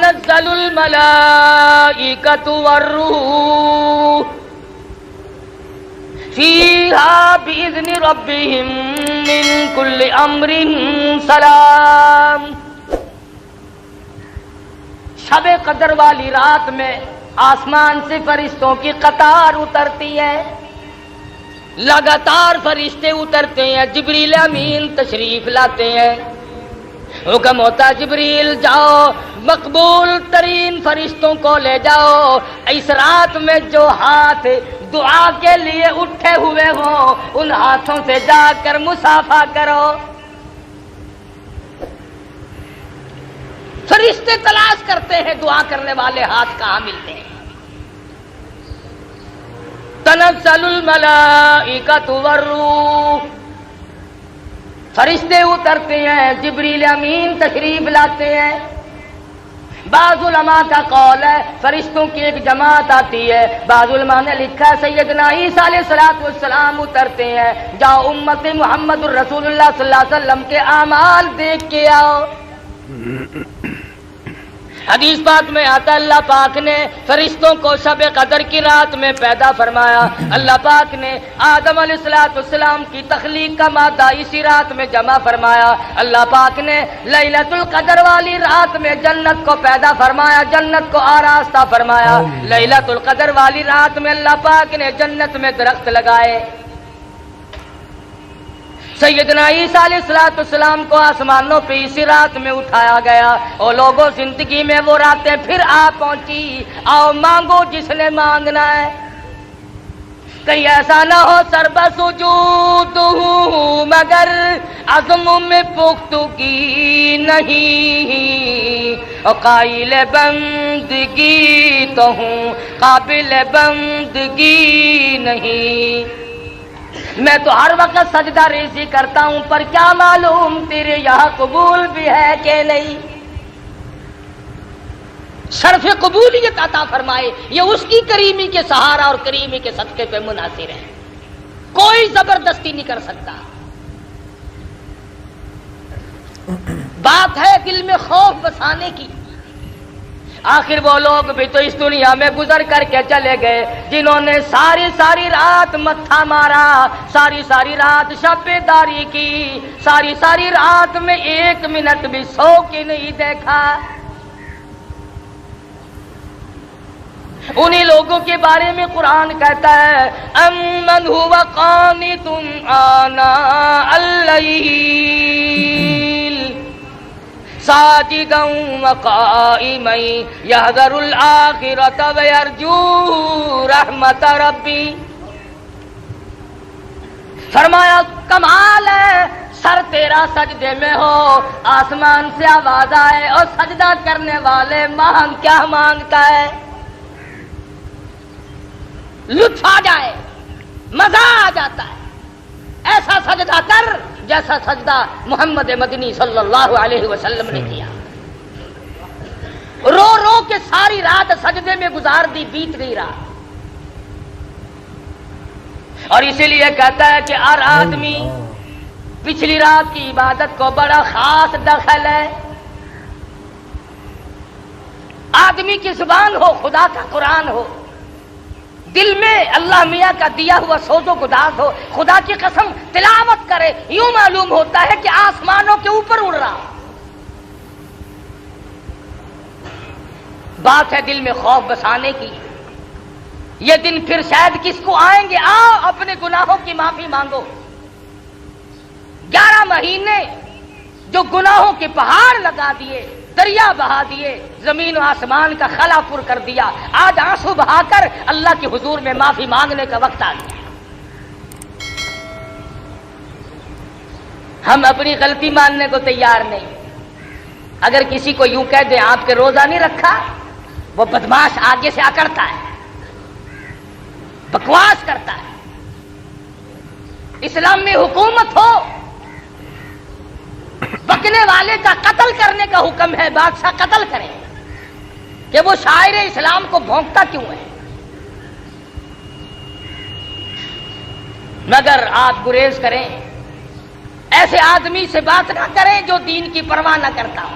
تنزل الملائکۃ والروح فیہا بإذن ربہم من کل امر سلام۔ شب قدر والی رات میں آسمان سے فرشتوں کی قطار اترتی ہے، لگاتار فرشتے اترتے ہیں، جبریل امین تشریف لاتے ہیں، حکم ہوتا جبریل جاؤ مقبول ترین فرشتوں کو لے جاؤ، اس رات میں جو ہاتھ دعا کے لیے اٹھے ہوئے ہوں ان ہاتھوں سے جا کر مصافحہ کرو۔ فرشتے تلاش کرتے ہیں دعا کرنے والے ہاتھ کہاں ملتے ہیں۔ تنزل الملائکۃ والروح، فرشتے اترتے ہیں، جبریل امین تشریف لاتے ہیں۔ بعض علماء کا قول ہے فرشتوں کی ایک جماعت آتی ہے، بعض علماء نے لکھا سیدنا عیسیٰ علیہ السلام اترتے ہیں، جاؤ امت محمد الرسول اللہ صلی اللہ علیہ وسلم کے اعمال دیکھ کے آؤ۔ حدیث پاک میں آتا اللہ پاک نے فرشتوں کو شب قدر کی رات میں پیدا فرمایا، اللہ پاک نے آدم علیہ السلام کی تخلیق کا مادہ اسی رات میں جمع فرمایا، اللہ پاک نے لیلۃ القدر والی رات میں جنت کو پیدا فرمایا، جنت کو آراستہ فرمایا، لیلۃ القدر والی رات میں اللہ پاک نے جنت میں درخت لگائے۔ سیدنا عیسیٰ علیہ السلام کو آسمانوں پہ اسی رات میں اٹھایا گیا، اور لوگوں زندگی میں وہ راتیں پھر آ پہنچی، آؤ مانگو جس نے مانگنا ہے، کہیں ایسا نہ ہو سربس وجود ہوں مگر عزم میں پختگی نہیں، اور قائل بندگی تو ہوں قابل بندگی نہیں، میں تو ہر وقت سجدہ ریزی کرتا ہوں پر کیا معلوم تیرے یہاں قبول بھی ہے کہ نہیں۔ شرف قبولیت عطا فرمائے یہ اس کی کریمی کے سہارا اور کریمی کے صدقے پہ منحصر ہے، کوئی زبردستی نہیں کر سکتا۔ بات ہے دل میں خوف بسانے کی۔ آخر وہ لوگ بھی تو اس دنیا میں گزر کر کے چلے گئے جنہوں نے ساری رات متھا مارا، ساری رات شب بیداری کی، ساری رات میں ایک منٹ بھی سو کے نہیں دیکھا۔ انہی لوگوں کے بارے میں قرآن کہتا ہے امن هو قانت آناء اللیل ساجدا وقائما یحذر الآخرۃ ویرجو رحمت ربی۔ فرمایا کمال ہے سر تیرا سجدے میں ہو، آسمان سے آواز آئے اور سجدہ کرنے والے مانگ کیا مانگتا ہے، لطف آ جائے، مزہ آ جاتا ہے، ایسا سجدہ کر جیسا سجدہ محمد مدنی صلی اللہ علیہ وسلم نے کیا، رو رو کے ساری رات سجدے میں گزار دی، بیت گئی رات۔ اور اسی لیے کہتا ہے کہ ہر آدمی پچھلی رات کی عبادت کو بڑا خاص دخل ہے۔ آدمی کی زبان ہو خدا کا قرآن ہو، دل میں اللہ میاں کا دیا ہوا سوز و گداز ہو، خدا کی قسم تلاوت کرے، یوں معلوم ہوتا ہے کہ آسمانوں کے اوپر اڑ رہا۔ بات ہے دل میں خوف بسانے کی۔ یہ دن پھر شاید کس کو آئیں گے، آؤ اپنے گناہوں کی معافی مانگو۔ 11 مہینے جو گناہوں کے پہاڑ لگا دیے، دریا بہا دیے، زمین و آسمان کا خلا پر کر دیا، آج آنسو بہا کر اللہ کے حضور میں معافی مانگنے کا وقت آ گیا۔ ہم اپنی غلطی ماننے کو تیار نہیں۔ اگر کسی کو یوں کہہ دیں آپ کے روزہ نہیں رکھا، وہ بدماش آگے سے اکڑتا ہے، بکواس کرتا ہے۔ اسلام میں حکومت ہو، بکنے والے کا قتل کرنے کا حکم ہے، بادشاہ قتل کرے، کہ وہ شاعر اسلام کو بھونکتا کیوں ہے؟ مگر آپ گریز کریں، ایسے آدمی سے بات نہ کریں جو دین کی پرواہ نہ کرتا ہو۔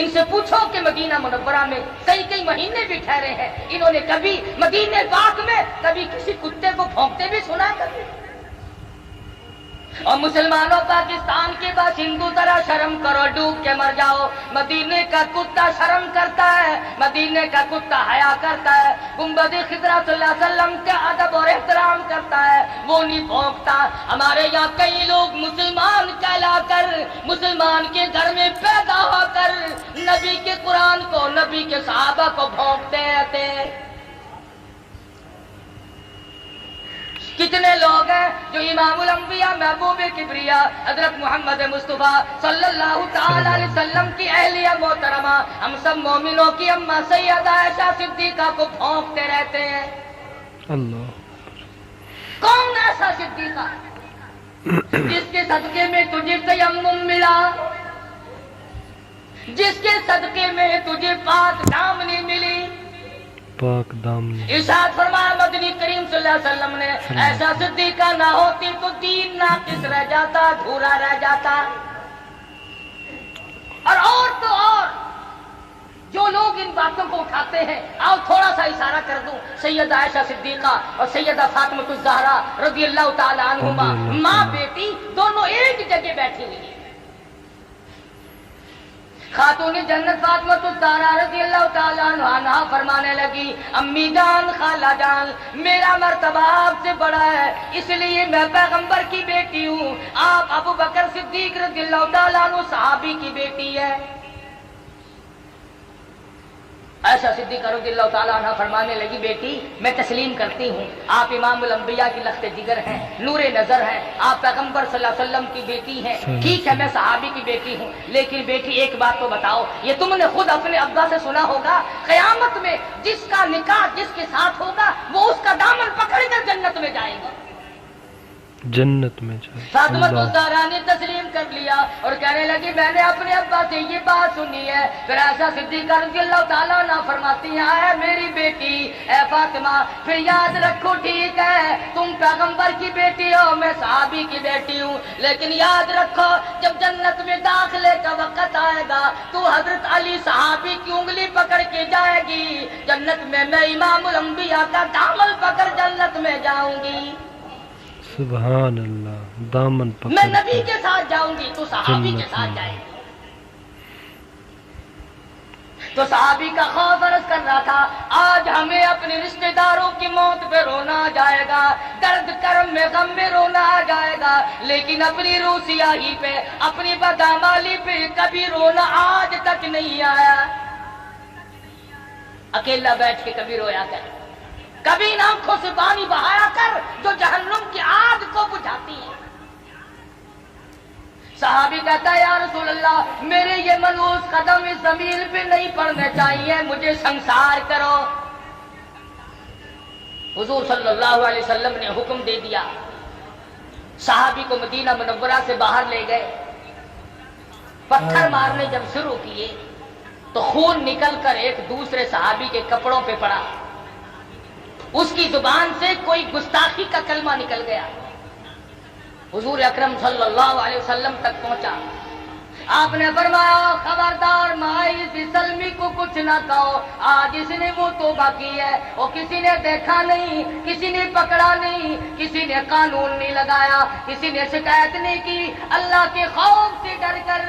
ان سے پوچھو کہ مدینہ منورہ میں کئی مہینے بھی ٹھہرے ہیں، انہوں نے کبھی مدینہ پاک میں کبھی کسی کتے کو بھونکتے بھی سنا کبھی؟ اور مسلمانوں پاکستان کے باشندوں ذرا شرم کرو، ڈوب کے مر جاؤ۔ مدینے کا کتا شرم کرتا ہے، مدینے کا کتا حیا کرتا ہے، گنبد خضرا صلی اللہ علیہ وسلم کا ادب اور احترام کرتا ہے، وہ نہیں بھونکتا۔ ہمارے یہاں کئی لوگ مسلمان کہلا کر، مسلمان کے گھر میں پیدا ہو کر نبی کے قرآن کو، نبی کے صحابہ کو بھونکتے رہتے ہیں۔ کتنے لوگ ہیں جو امام الانبیاء محبوب کبریا حضرت محمد مصطفیٰ صلی اللہ تعالی علیہ وسلم کی اہلیہ محترمہ، ہم سب مومنوں کی اماں سیدہ عائشہ صدیقہ کو بھونکتے رہتے ہیں۔ اللہ کون ایسا صدیقہ جس کے صدقے میں تجھے تیمم ملا، جس کے صدقے میں تجھے پاک دامنی ملی؟ پاک دامنی ارشاد فرمایا مدنی کریم صلی اللہ علیہ وسلم نے، ایسا صدیقہ نہ ہوتی تو دین ناقص رہ جاتا، ادھورا رہ جاتا۔ اور تو اور جو لوگ ان باتوں کو اٹھاتے ہیں، آؤ تھوڑا سا اشارہ کر دوں، سیدہ عائشہ صدیقہ اور سیدہ فاطمہ الزہرا رضی اللہ تعالی عنہما، ماں بیٹی دونوں ایک جگہ بیٹھی ہوئی ہیں۔ خاتون جنت فاطمہ الزہرا رضی اللہ تعالیٰ عنہا فرمانے لگی، امی جان، خالہ جان، میرا مرتبہ آپ سے بڑا ہے، اس لیے میں پیغمبر کی بیٹی ہوں، آپ ابو بکر صدیق رضی اللہ تعالیٰ عنہ صحابی کی بیٹی ہے۔ عائشہ صدیقہ رضی اللہ تعالیٰ عنہ فرمانے لگی، بیٹی میں تسلیم کرتی ہوں، آپ امام الانبیاء کی لخت جگر ہیں، نور نظر ہیں، آپ پیغمبر صلی اللہ علیہ وسلم کی بیٹی ہیں، ٹھیک ہے میں صحابی کی بیٹی ہوں، لیکن بیٹی ایک بات تو بتاؤ، یہ تم نے خود اپنے ابا سے سنا ہوگا، قیامت میں جس کا نکاح جس کے ساتھ ہوگا وہ اس کا دامن پکڑ کر جنت میں جائے گا۔ جنت میں جائے۔ فاطمہ الزہرا نے تسلیم کر لیا اور کہنے لگی، میں نے اپنے ابا سے یہ بات سنی ہے۔ پھر عائشہ صدیقہ رضی اللہ تعالیٰ عنہ فرماتی ہیں، اے میری بیٹی، اے فاطمہ، پھر یاد رکھو ٹھیک ہے تم پیغمبر کی بیٹی ہو، میں صحابی کی بیٹی ہوں، لیکن یاد رکھو جب جنت میں داخلے کا وقت آئے گا تو حضرت علی صحابی کی انگلی پکڑ کے جائے گی، جنت میں امام الانبیاء کا دامن پکڑ جنت میں جاؤں گی۔ سبحان اللہ، دامن پکڑ میں نبی کے ساتھ جاؤں گی تو صحابی کے ساتھ جائے گی۔ تو صحابی کا خوف عرض کر رہا تھا، آج ہمیں اپنے رشتہ داروں کی موت پہ رونا آ جائے گا، درد کرم میں غم میں رونا آ جائے گا، لیکن اپنی روح سیاہی پہ، اپنی بدعمالی پہ کبھی رونا آج تک نہیں آیا۔ اکیلا بیٹھ کے کبھی رویا کر، کبھی ان آنکھوں سے پانی بہایا کر جو جہنم کی آگ کو بجھاتی ہے۔ صحابی کہتا ہے، یا رسول اللہ، میرے یہ ملوث قدم اس زمین پہ نہیں پڑنے چاہیے، مجھے سنسار کرو۔ حضور صلی اللہ علیہ وسلم نے حکم دے دیا، صحابی کو مدینہ منورہ سے باہر لے گئے، پتھر مارنے جب شروع کیے تو خون نکل کر ایک دوسرے صحابی کے کپڑوں پہ پڑا، اس کی زبان سے کوئی گستاخی کا کلمہ نکل گیا، حضور اکرم صلی اللہ علیہ وسلم تک پہنچا۔ آپ نے فرمایا، خبردار ماعز سلمی کو کچھ نہ کہو، آج اس نے وہ توبہ کی ہے، وہ کسی نے دیکھا نہیں، کسی نے پکڑا نہیں، کسی نے قانون نہیں لگایا، کسی نے شکایت نہیں کی، اللہ کے خوف سے ڈر کر،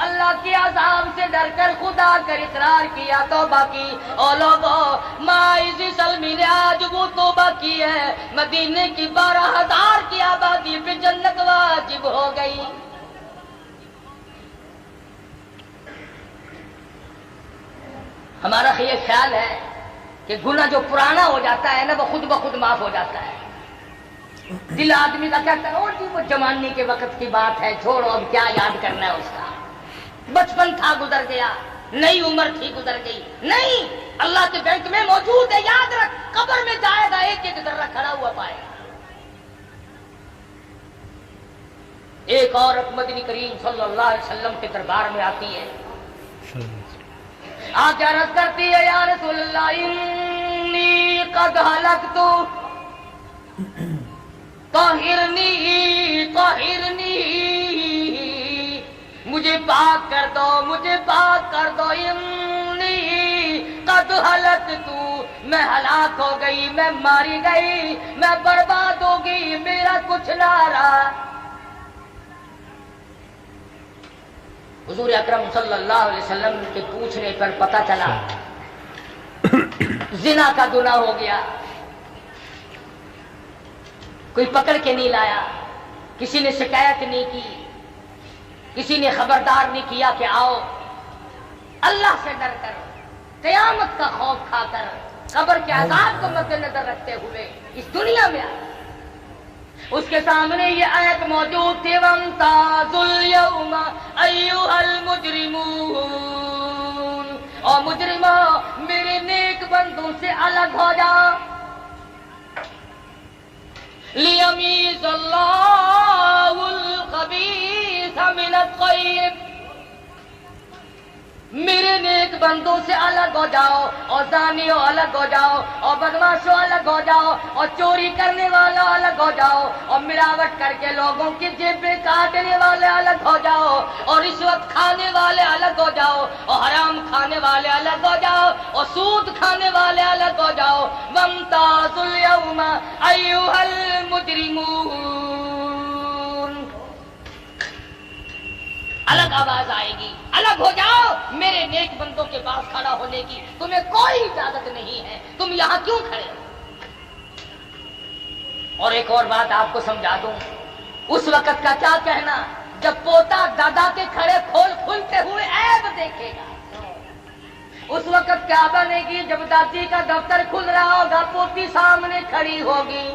اللہ کے عذاب سے ڈر کر خدا کر اقرار کیا، توبہ کی۔ اور لوگوں، ماعز سلمی نے آج وہ توبہ کی ہے، مدینے کی 12,000 کی آبادی پہ جنت واجب ہو گئی۔ ہمارا یہ خیال ہے کہ گناہ جو پرانا ہو جاتا ہے نا وہ خود بخود معاف ہو جاتا ہے۔ دل آدمی کا کہتا ہے، جی وہ جوانی کے وقت کی بات ہے، چھوڑو اب کیا یاد کرنا ہے اس کا، بچپن تھا گزر گیا، نئی عمر تھی گزر گئی۔ نہیں، اللہ کے بینک میں موجود ہے، یاد رکھ، قبر میں جائے گا ایک ایک ذرہ کھڑا ہوا پائے گا۔ ایک عورت مدنی کریم صلی اللہ علیہ وسلم کے دربار میں آتی ہے، آ کے عرض کرتی ہے، یا رسول اللہ، انی قد ہلکت، طہرنی طہرنی، مجھے پاک کر دو، مجھے پاک کر دو، انی قد ہلت تو، میں ہلاک ہو گئی، میں ماری گئی، میں برباد ہو گئی، میرا کچھ نہ رہا۔ حضور اکرم صلی اللہ علیہ وسلم کے پوچھنے پر پتہ چلا زنا کا گناہ ہو گیا، کوئی پکڑ کے نہیں لایا، کسی نے شکایت نہیں کی، کسی نے خبردار نہیں کیا کہ آؤ اللہ سے ڈر کر، قیامت کا خوف کھا کر، قبر کے عذاب کو مد نظر رکھتے ہوئے اس دنیا میں آئے۔ اس کے سامنے یہ آیت موجود تھی، وَامْتَازُوا الْيَوْمَ أَيُّهَا الْمُجْرِمُونَ، اور مجرموں میرے نیک بندوں سے الگ ہو جاؤ۔ لِيَمِيزَ اللَّهُ الْخَبِيثَ مِنَ الطَّيِّبِ، میرے نیک بندوں سے الگ ہو جاؤ، اور زانیوں الگ ہو جاؤ، اور بدماشوں الگ ہو جاؤ، اور چوری کرنے والوں الگ ہو جاؤ، اور ملاوٹ کر کے لوگوں کی جیبیں کاٹنے والے الگ ہو جاؤ، اور رشوت کھانے والے الگ ہو جاؤ، اور حرام کھانے والے الگ ہو جاؤ، اور سود کھانے والے الگ ہو جاؤ۔ وَامْتَازُوا الْيَوْمَ أَيُّهَا الْمُجْرِمُونَ، الگ آواز آئے گی، الگ ہو جاؤ، میرے نیک بندوں کے پاس کھڑا ہونے کی تمہیں کوئی اجازت نہیں ہے، تم یہاں کیوں کھڑے ہو؟ اور ایک اور بات آپ کو سمجھا دوں، اس وقت کا کیا کہنا جب پوتا دادا کے کھڑے کھلتے ہوئے عیب دیکھے گا۔ اس وقت کیا بنے گی جب دادی کا دفتر کھل رہا ہوگا، پوتی سامنے کھڑی ہوگی۔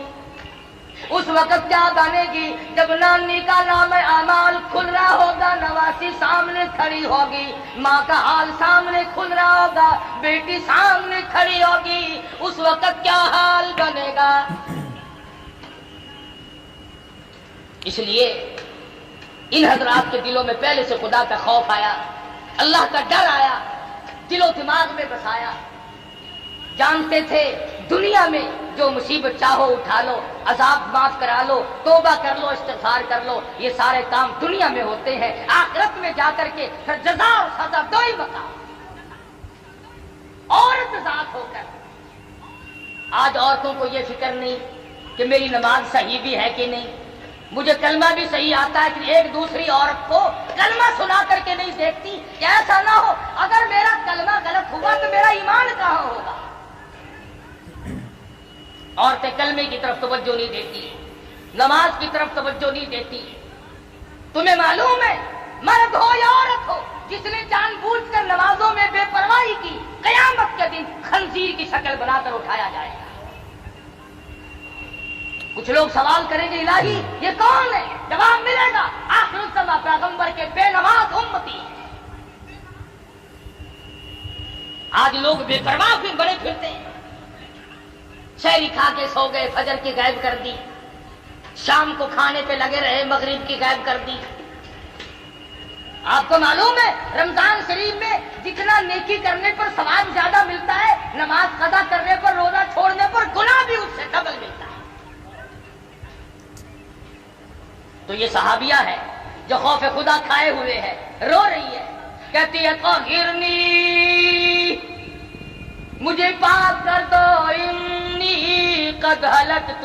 اس وقت کیا بنے گی جب نانی کا نام اعمال کھل رہا ہوگا، نواسی سامنے کھڑی ہوگی، ماں کا حال سامنے کھل رہا ہوگا، بیٹی سامنے کھڑی ہوگی، اس وقت کیا حال بنے گا؟ اس لیے ان حضرات کے دلوں میں پہلے سے خدا کا خوف آیا، اللہ کا ڈر آیا، دل و دماغ میں بسایا، جانتے تھے دنیا میں جو مصیبت چاہو اٹھا لو، عذاب معاف کرا لو، توبہ کر لو، استغفار کر لو، یہ سارے کام دنیا میں ہوتے ہیں، آخرت میں جا کر کے پھر جزا اور سزا دو ہی مقام۔ عورت ذات ہو کر آج عورتوں کو یہ فکر نہیں کہ میری نماز صحیح بھی ہے کہ نہیں، مجھے کلمہ بھی صحیح آتا ہے کہ ایک دوسری عورت کو کلمہ سنا کر کے نہیں دیکھتی کہ ایسا نہ ہو اگر میرا کلمہ غلط ہوا تو میرا ایمان کہاں ہوگا۔ عورتیں کلمے کی طرف توجہ نہیں دیتی، نماز کی طرف توجہ نہیں دیتی۔ تمہیں معلوم ہے مرد ہو یا عورت ہو، جس نے جان بوجھ کر نمازوں میں بے پرواہی کی، قیامت کے دن خنزیر کی شکل بنا کر اٹھایا جائے گا۔ کچھ لوگ سوال کریں گے الہی یہ کون ہے؟ جواب ملے گا، آخر الزماں پیغمبر کے بے نماز امتی۔ آج لوگ بے پرواہ بھی بڑے پھرتے ہیں، شہری کھا کے سو گئے، فجر کی غائب کر دی، شام کو کھانے پہ لگے رہے، مغرب کی غائب کر دی۔ آپ کو معلوم ہے رمضان شریف میں جتنا نیکی کرنے پر ثواب زیادہ ملتا ہے، نماز قضا کرنے پر، روزہ چھوڑنے پر گناہ بھی اس سے ڈبل ملتا ہے۔ تو یہ صحابیہ ہے جو خوف خدا کھائے ہوئے ہے، رو رہی ہے، کہتی ہے طہرنی، مجھے پاک کر دو، انی قد ہلکت،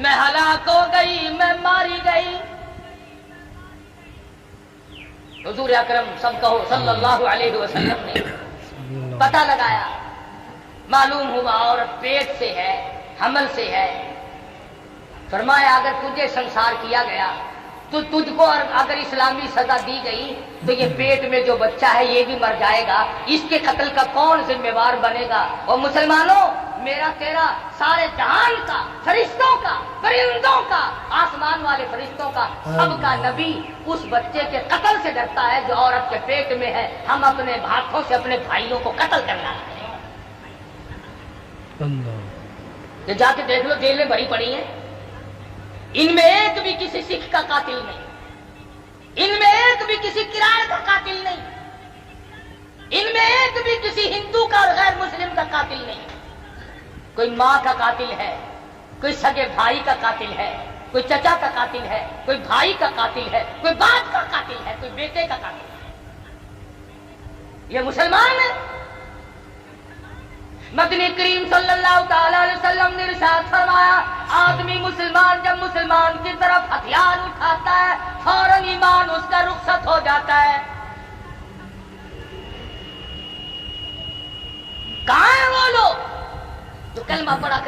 میں ہلاک ہو گئی، میں ماری گئی۔ حضور اکرم سب کہو صلی اللہ علیہ وسلم نے پتہ لگایا، معلوم ہوا عورت پیٹ سے ہے، حمل سے ہے۔ فرمایا اگر تجھے سنسار کیا گیا تو تجھ کو اگر اسلامی سزا دی گئی تو یہ پیٹ میں جو بچہ ہے یہ بھی مر جائے گا، اس کے قتل کا کون ذمہ دار بنے گا؟ اور مسلمانوں، میرا تیرا، سارے جہان کا، فرشتوں کا، پرندوں کا، آسمان والے فرشتوں کا، سب کا نبی اس بچے کے قتل سے ڈرتا ہے جو عورت کے پیٹ میں ہے۔ ہم اپنے ہاتھوں سے اپنے بھائیوں کو قتل کرنا ہے۔ تو جا کے دیکھ لو، جیلیں بھری پڑی ہیں، ان میں ایک بھی کسی سکھ کا قاتل نہیں، ان میں ایک بھی کسی کران کا قاتل نہیں، ان میں ایک بھی کسی ہندو کا اور غیر مسلم کا قاتل نہیں۔ کوئی ماں کا قاتل ہے، کوئی سگے بھائی کا قاتل ہے، کوئی چچا کا قاتل ہے، کوئی بھائی کا قاتل ہے، کوئی باپ کا قاتل ہے، کوئی بیٹے کا قاتل ہے۔ یہ مسلمان ہے؟ مدنی کریم صلی اللہ تعالی علیہ وسلم نے ارشاد فرمایا آدمی مسلمان جب مسلمان کی طرف ہتھیار اٹھاتا ہے فوراً ایمان اس کا رخصت ہو جاتا ہے. کہاں ہیں وہ لوگ جو کلمہ پڑھا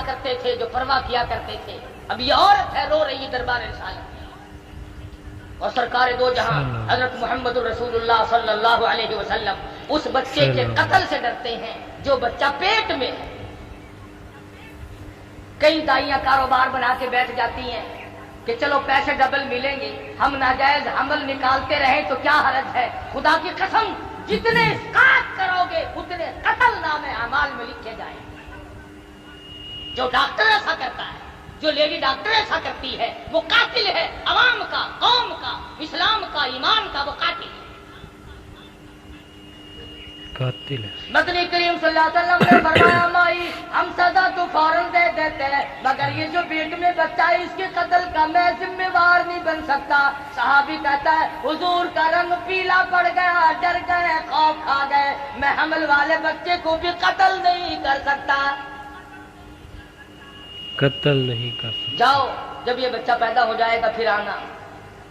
کرتے تھے, جو پرواہ کیا کرتے تھے؟ اب یہ عورت ہے رو رہی دربار رسالت, اور سرکار دو جہاں حضرت محمد رسول اللہ صلی اللہ علیہ وسلم اس بچے کے قتل سے ڈرتے ہیں جو بچہ پیٹ میں ہے. کئی دائیاں کاروبار بنا کے بیٹھ جاتی ہیں کہ چلو پیسے ڈبل ملیں گے, ہم ناجائز حمل نکالتے رہیں تو کیا حرج ہے. خدا کی قسم جتنے اسقاط کرو گے اتنے قتل نامے اعمال میں لکھے جائیں. جو ڈاکٹر ایسا کرتا ہے, جو لیڈی ڈاکٹر ایسا کرتی ہے, وہ قاتل ہے عوام کا, قوم کا, اسلام کا, ایمان کا, وہ قاتل ہے. مدنی کریم صلی اللہ علیہ وسلم نے فرمایا مائی ہم سزا تو فوراً دے دیتے ہیں مگر یہ جو پیٹ میں بچہ ہے اس کے قتل کا میں ذمہ وار نہیں بن سکتا. صحابی کہتا ہے حضور کا رنگ پیلا پڑ گیا, ڈر گئے, خوف کھا گئے, میں حمل والے بچے کو بھی قتل نہیں کر سکتا. قتل نہیں کر سکتا. جاؤ جب یہ بچہ پیدا ہو جائے گا پھر آنا,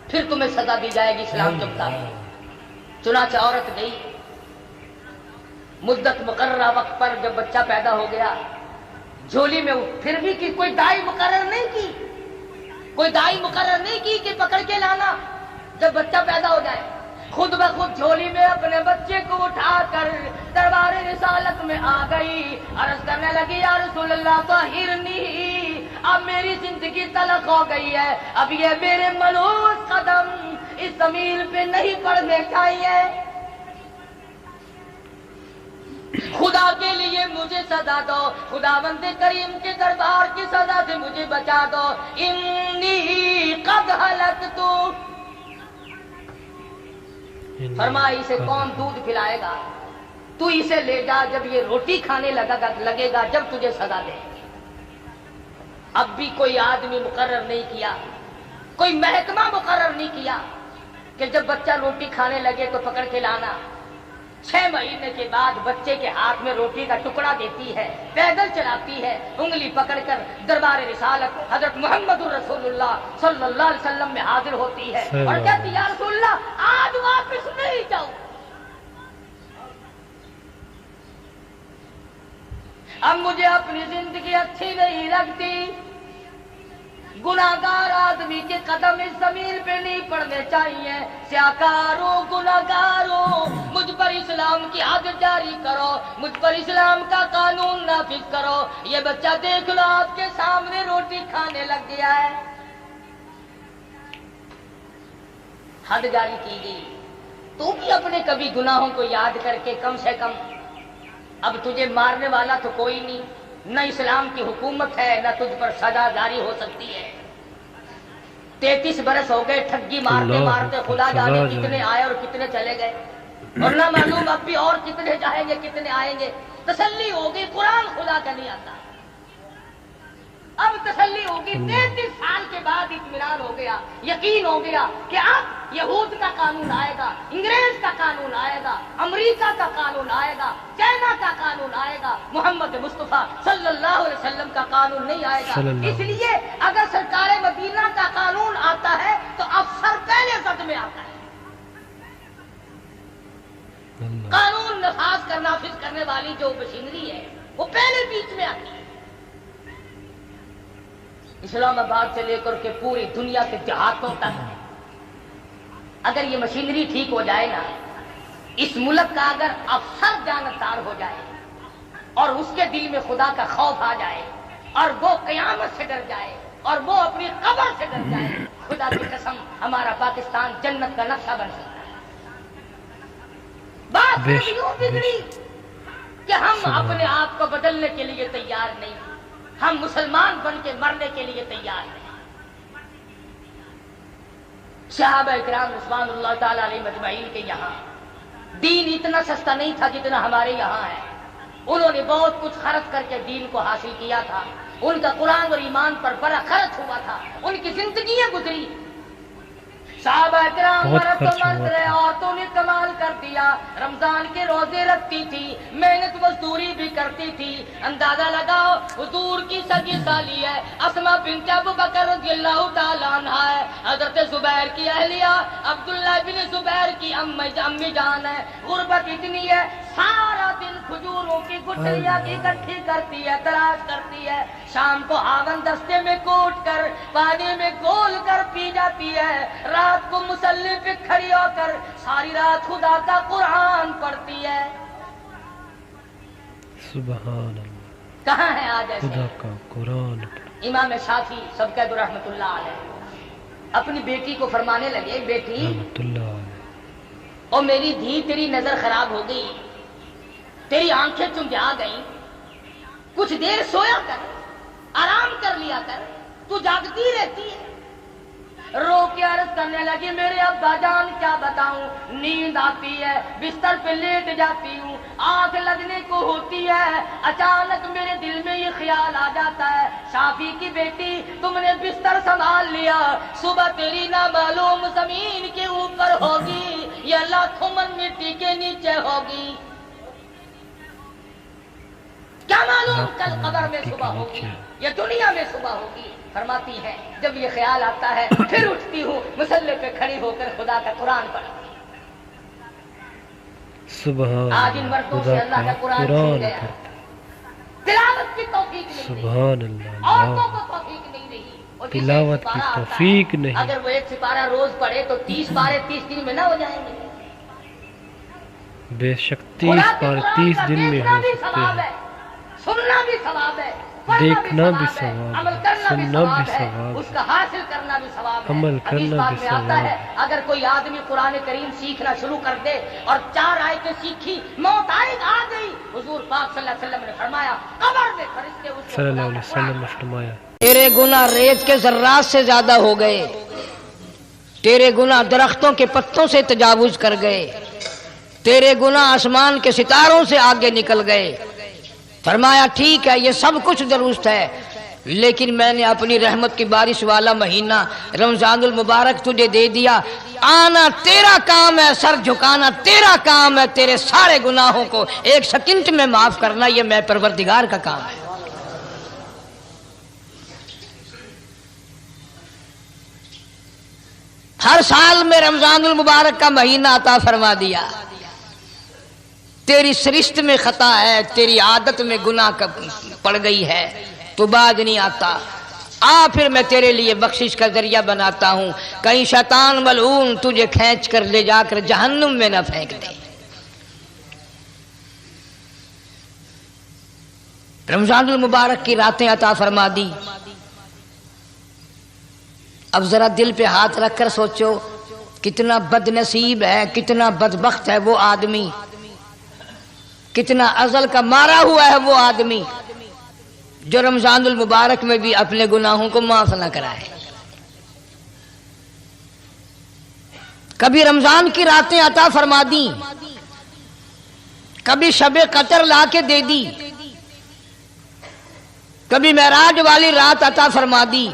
پھر تمہیں سزا دی جائے گی اسلام کے مطابق. چنانچہ عورت گئی, مدت مقررہ وقت پر جب بچہ پیدا ہو گیا جھولی میں پھر بھی کی کوئی دائی مقرر نہیں کی, کوئی دائی مقرر نہیں کی کہ پکڑ کے لانا جب بچہ پیدا ہو جائے. خود بخود جھولی میں اپنے بچے کو اٹھا کر دربار رسالت میں آ گئی, عرض کرنے لگی یا رسول اللہ طہرنی, اب میری زندگی تلخ ہو گئی ہے, اب یہ میرے ملوث قدم اس زمین پہ نہیں پڑنے چاہیے. خدا کے لیے مجھے سزا دو, خداوند کریم کے دربار کی سزا سے مجھے بچا دو. انی قد ہلکت, فرمایا اسے کون دودھ پلائے گا, تو اسے لے جا جب یہ روٹی کھانے لگے گا جب تجھے سزا دے. اب بھی کوئی آدمی مقرر نہیں کیا, کوئی محکمہ مقرر نہیں کیا کہ جب بچہ روٹی کھانے لگے تو پکڑ کے لانا. 6 مہینے کے بعد بچے کے ہاتھ میں روٹی کا ٹکڑا دیتی ہے, پیدل چلاتی ہے, انگلی پکڑ کر دربار رسالت حضرت محمد رسول اللہ صلی اللہ علیہ وسلم میں حاضر ہوتی ہے اور کہتی یا رسول اللہ آج واپس نہیں جاؤ, اب مجھے اپنی زندگی اچھی نہیں لگتی. گناہگار آدمی کے قدم اس زمین پہ نہیں پڑنے چاہیے. سیاکاروں, گناہگاروں, مجھ پر اسلام کی حد جاری کرو, مجھ پر اسلام کا قانون نافذ کرو. یہ بچہ دیکھ لو آپ کے سامنے روٹی کھانے لگ گیا ہے. حد جاری کی گئی. تو بھی اپنے کبھی گناہوں کو یاد کر کے کم سے کم, اب تجھے مارنے والا تو کوئی نہیں, نہ اسلام کی حکومت ہے, نہ تجھ پر سزا جاری ہو سکتی ہے. 33 برس ہو گئے ٹھگی مارتے مارتے, خدا جانے کتنے آئے اور کتنے چلے گئے, اور نہ معلوم اب بھی اور کتنے جائیں گے کتنے آئیں گے. تسلی ہوگی قرآن خدا کا نہیں آتا, اب تسلی ہوگی. 33 سال کے بعد اطمینان ہو گیا, یقین ہو گیا کہ اب یہود کا قانون آئے گا, انگریز کا قانون آئے گا, امریکہ کا قانون آئے گا, چائنا کا قانون آئے گا, محمد مصطفیٰ صلی اللہ علیہ وسلم کا قانون نہیں آئے گا. اس لیے اگر سرکار مدینہ کا قانون آتا ہے تو افسر پہلے سد میں آتا ہے. قانون نافذ کرنے والی جو مشینری ہے وہ پہلے بیچ میں آتی ہے. اسلام آباد سے لے کر کے پوری دنیا کے دیہاتوں تک اگر یہ مشینری ٹھیک ہو جائے نا, اس ملک کا اگر افسر جانبدار ہو جائے اور اس کے دل میں خدا کا خوف آ جائے اور وہ قیامت سے ڈر جائے اور وہ اپنی قبر سے ڈر جائے, خدا کی قسم ہمارا پاکستان جنت کا نقشہ بن سکتا ہے. بات یوں بگڑی کہ ہم اپنے آپ کو بدلنے کے لیے تیار نہیں, ہم مسلمان بن کے مرنے کے لیے تیار ہیں. صحابہ اکرام رضوان اللہ تعالی علیہ مجمعین کے یہاں دین اتنا سستا نہیں تھا جتنا ہمارے یہاں ہے. انہوں نے بہت کچھ خرچ کر کے دین کو حاصل کیا تھا. ان کا قرآن اور ایمان پر بڑا خرچ ہوا تھا, ان کی زندگیاں گزری. صحابہ کرام بہت مرد خرچ و ہوا مرد رہے، تھا۔ عورتوں نے کمال کر دیا، رمضان کے روزے رکھتی تھی، محنت مزدوری بھی کرتی تھی۔ اندازہ لگاؤ حضور کی سگی سالی ہے اسما بنت ابو بکر رضی اللہ تعالیٰ عنہ ہے، حضرت زبیر کی اہلیہ عبداللہ بن زبیر کی امی جان ہے۔ غربت اتنی ہے سارا دن کھجوروں کی گٹھلیاں اکٹھی کرتی ہے، تلاش کرتی ہے، شام کو ہاون دستے میں کوٹ کر پانی میں گول کر پی جاتی ہے، رات کو مصلی پہ کھڑی ہو کر ساری رات خدا کا قرآن پڑھتی ہے۔ سبحان اللہ، کہاں ہے آج ایسے؟ خدا کا قرآن پر۔ امام شافعی سب کہہ دو رحمت اللہ علیہ اپنی بیٹی کو فرمانے لگے، بیٹی رحمت اللہ علیہ۔ او میری دھی تیری نظر خراب ہو گئی، تیری آنکھیں چنجھا گئیں، کچھ دیر سویا کر، آرام کر لیا کر، تو جاگتی رہتی ہے۔ رو کے عرض کرنے لگی میرے ابا جان کیا بتاؤں، نیند آتی ہے، بستر پہ لیٹ جاتی ہوں، آنکھ لگنے کو ہوتی ہے، اچانک میرے دل میں یہ خیال آ جاتا ہے شافی کی بیٹی تم نے بستر سنبھال لیا، صبح تیری نامعلوم زمین کے اوپر ہوگی یا لاکھوں من مٹی کے نیچے ہوگی، کیا معلوم کل قبر میں صبح ہوگی یا دنیا میں صبح ہوگی۔ فرماتی ہے جب یہ خیال آتا ہے پھر اٹھتی ہوں، مصلی پہ کھڑی ہو کر خدا کا قرآن پڑھتی۔ سبحان آج ان مردوں سے خدا اللہ کا کا قرآن قرآن چھین گیا، پر۔ تلاوت کی توفیق نہیں رہی، سبحان اللہ، عورتوں کو توفیق نہیں رہی، اور جسے تلاوت ایک کی سپارہ آتا ہے، توفیق نہیں۔ اگر وہ ایک سپارہ روز پڑھے تو 30 پارے 30 دن میں نہ ہو جائیں گے۔ بے شک خدا 30 کے پار قرآن 30 کا دن میں دیکھنا ہو بھی سکتے ثواب ہیں، ہے، سننا بھی ثواب ہے، پڑھنا دیکھنا بھی ہے، ثواب عمل ہے، کرنا بھی سننا ثواب بھی ہے، ثواب اس ہے، کا حاصل کرنا بھی ثواب ہے۔ عمل حدیث کرنا پاک بھی میں آتا ثواب ہے ہے۔ اگر کوئی آدمی قرآن کریم سیکھنا شروع کر دے اور 4 آیتیں سیکھی، موت آ گئی، حضور پاک صلی اللہ علیہ وسلم نے فرمایا قبر میں فرشتے اس کو صلی اللہ خدا علیہ کا قرآن وسلم نے فرمایا، تیرے گناہ ریت کے ذرات سے زیادہ ہو گئے، تیرے گناہ درختوں کے پتوں سے تجاوز کر گئے، تیرے گناہ آسمان کے ستاروں سے آگے نکل گئے۔ فرمایا ٹھیک ہے یہ سب کچھ درست ہے، لیکن میں نے اپنی رحمت کی بارش والا مہینہ رمضان المبارک تجھے دے دیا، آنا تیرا کام ہے، سر جھکانا تیرا کام ہے، تیرے سارے گناہوں کو 1 سیکنڈ میں معاف کرنا یہ میں پروردگار کا کام ہے۔ ہر سال میں رمضان المبارک کا مہینہ عطا فرما دیا، تیری سرشت میں خطا ہے، تیری عادت میں گناہ پڑ گئی ہے، تو باز نہیں آتا، آ پھر میں تیرے لیے بخشش کا ذریعہ بناتا ہوں، کہیں شیطان ملعون تجھے کھینچ کر لے جا کر جہنم میں نہ پھینک دے۔ رمضان المبارک کی راتیں عطا فرما دی۔ اب ذرا دل پہ ہاتھ رکھ کر سوچو کتنا بد نصیب ہے، کتنا بدبخت ہے وہ آدمی، کتنا ازل کا مارا ہوا ہے وہ آدمی جو رمضان المبارک میں بھی اپنے گناہوں کو معاف نہ کرائے۔ کبھی رمضان کی راتیں عطا فرما دیں، کبھی شب قدر لا کے دے دی، کبھی معراج والی رات عطا فرما دی،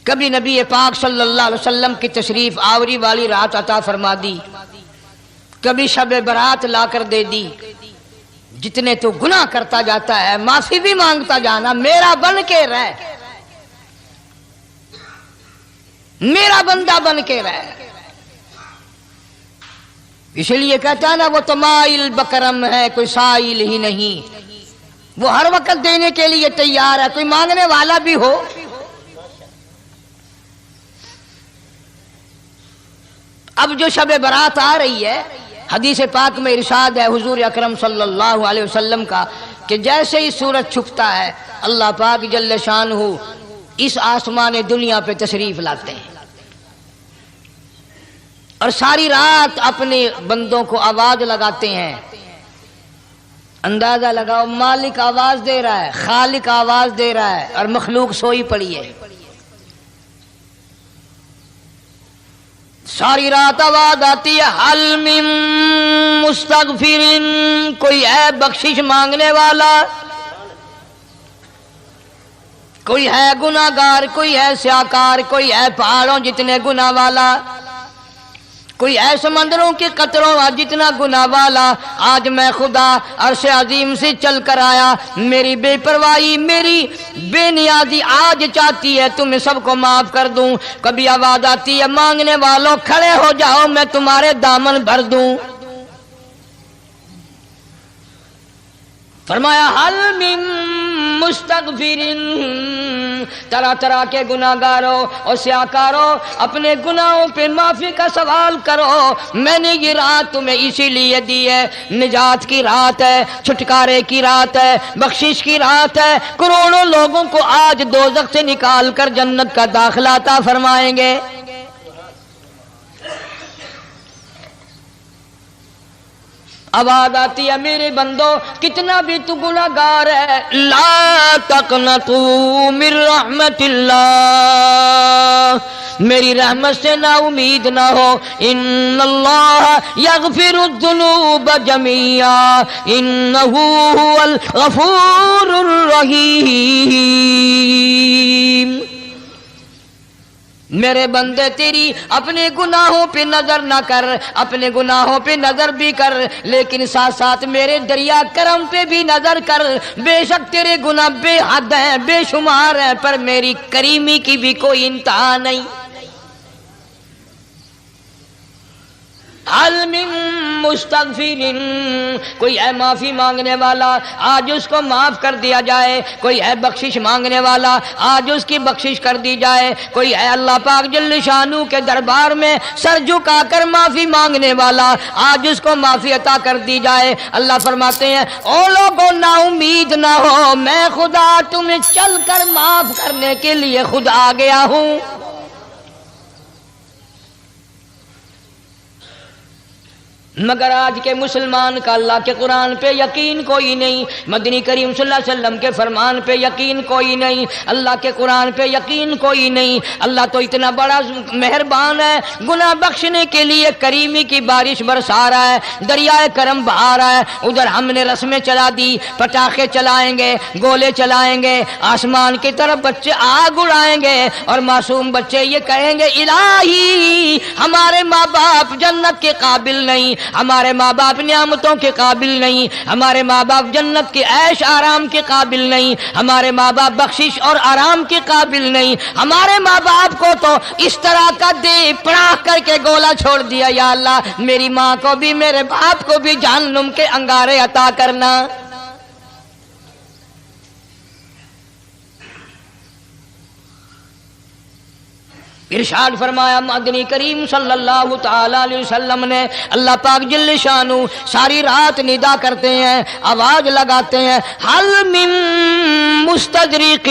کبھی نبی پاک صلی اللہ علیہ وسلم کی تشریف آوری والی رات عطا فرما دی، کبھی شب برات لا کر دے دی۔ جتنے تو گناہ کرتا جاتا ہے معافی بھی مانگتا جانا، میرا بن کے رہ، میرا بندہ بن کے رہ۔ اس لیے کہتا ہے نا وہ تو مائل بکرم ہے کوئی سائل ہی نہیں، وہ ہر وقت دینے کے لیے تیار ہے، کوئی مانگنے والا بھی ہو۔ اب جو شب برات آ رہی ہے، حدیث پاک میں ارشاد ہے حضور اکرم صلی اللہ علیہ وسلم کا کہ جیسے ہی سورج چھپتا ہے اللہ پاک جل شانہ اس آسمان دنیا پہ تشریف لاتے ہیں اور ساری رات اپنے بندوں کو آواز لگاتے ہیں۔ اندازہ لگاؤ مالک آواز دے رہا ہے، خالق آواز دے رہا ہے اور مخلوق سوئی پڑی ہے۔ ساری رات آواز آتی ہے حل من مستغفر، کوئی ہے بخشش مانگنے والا، کوئی ہے گناہگار، کوئی ہے سیاکار، کوئی ہے پہاڑوں جتنے گناہ والا، کوئی ہے سمندروں کے قطروں جتنا گناہ والا۔ آج میں خدا عرش عظیم سے چل کر آیا، میری بے پرواہی، میری بے نیازی آج چاہتی ہے تمہیں سب کو معاف کر دوں۔ کبھی آواز آتی ہے مانگنے والوں کھڑے ہو جاؤ میں تمہارے دامن بھر دوں۔ فرمایا حل من مستغفرین، طرح طرح کے گناہگاروں اور سیاکاروں اپنے گناہوں پہ معافی کا سوال کرو۔ میں نے یہ رات تمہیں اسی لیے دی ہے، نجات کی رات ہے، چھٹکارے کی رات ہے، بخشش کی رات ہے۔ کروڑوں لوگوں کو آج دوزخ سے نکال کر جنت کا داخلہ عطا فرمائیں گے۔ آواز آتی ہے میرے بندو کتنا بھی تو گناہگار ہے، لا تقنطوا من رحمت اللہ، میری رحمت سے نا امید نہ ہو۔ ان اللہ یغفر الذنوب جميعا انہ هو الغفور الرحیم۔ میرے بندے تیری اپنے گناہوں پہ نظر نہ کر، اپنے گناہوں پہ نظر بھی کر، لیکن ساتھ ساتھ میرے دریا کرم پہ بھی نظر کر۔ بے شک تیرے گناہ بے حد ہیں، بے شمار ہیں، پر میری کریمی کی بھی کوئی انتہا نہیں۔ حل من مستغفرین، کوئی ہے معافی مانگنے والا آج اس کو معاف کر دیا جائے، کوئی ہے بخشش مانگنے والا آج اس کی بخشش کر دی جائے، کوئی ہے اللہ پاک جل شانو کے دربار میں سر جھکا کر معافی مانگنے والا آج اس کو معافی عطا کر دی جائے۔ اللہ فرماتے ہیں او لوگوں نا امید نہ ہو، میں خدا تمہیں چل کر معاف کرنے کے لیے خود آ گیا ہوں۔ مگر آج کے مسلمان کا اللہ کے قرآن پہ یقین کوئی نہیں، مدنی کریم صلی اللہ علیہ وسلم کے فرمان پہ یقین کوئی نہیں، اللہ کے قرآن پہ یقین کوئی نہیں۔ اللہ تو اتنا بڑا مہربان ہے، گناہ بخشنے کے لیے کریمی کی بارش برسا رہا ہے، دریائے کرم بہا رہا ہے۔ ادھر ہم نے رسمیں چلا دی، پٹاخے چلائیں گے، گولے چلائیں گے، آسمان کی طرف بچے آگ اڑائیں گے اور معصوم بچے یہ کہیں گے الہی ہمارے ماں باپ جنت کے قابل نہیں، ہمارے ماں باپ نعمتوں کے قابل نہیں، ہمارے ماں باپ جنت کے عیش آرام کے قابل نہیں، ہمارے ماں باپ بخشش اور آرام کے قابل نہیں، ہمارے ماں باپ کو تو اس طرح کا دے پڑا کر کے گولا چھوڑ دیا۔ یا اللہ میری ماں کو بھی میرے باپ کو بھی جہنم کے انگارے عطا کرنا۔ ارشاد فرمایا مدنی کریم صلی اللہ تعالی علیہ وسلم نے، اللہ پاک جل شانو ساری رات ندا کرتے ہیں، آواز لگاتے ہیں حل من مستدرک،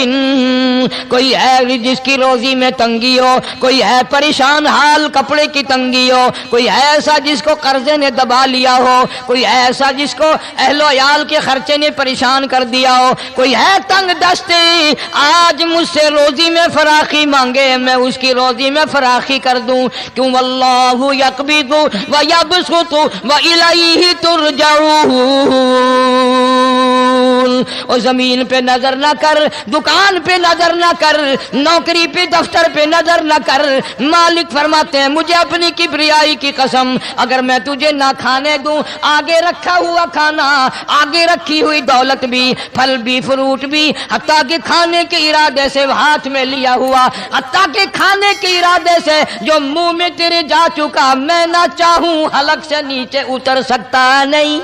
کوئی ہے جس کی روزی میں تنگی ہو، کوئی ہے پریشان حال کپڑے کی تنگی ہو، کوئی ہے ایسا جس کو قرضے نے دبا لیا ہو، کوئی ہے ایسا جس کو اہل و عیال کے خرچے نے پریشان کر دیا ہو، کوئی ہے تنگ دستے آج مجھ سے روزی میں فراخی مانگے، میں اس کی روزی میں فراخی کر دوں۔ کیوں واللہ یقبض ویبسط والیہ ترجعون، اور زمین پہ نظر نہ کر، دکان پہ نظر نہ کر، نوکری پہ دفتر پہ نظر نہ کر۔ مالک فرماتے ہیں مجھے اپنی کبریائی کی قسم اگر میں تجھے نہ کھانے دوں، آگے رکھا ہوا کھانا، آگے رکھی ہوئی دولت بھی، پھل بھی، فروٹ بھی، حتیٰ کہ کھانے کے ارادے سے ہاتھ میں لیا ہوا، حتیٰ کہ کھانے کے ارادے سے جو منہ میں تیرے جا چکا، میں نہ چاہوں حلق سے نیچے اتر سکتا نہیں۔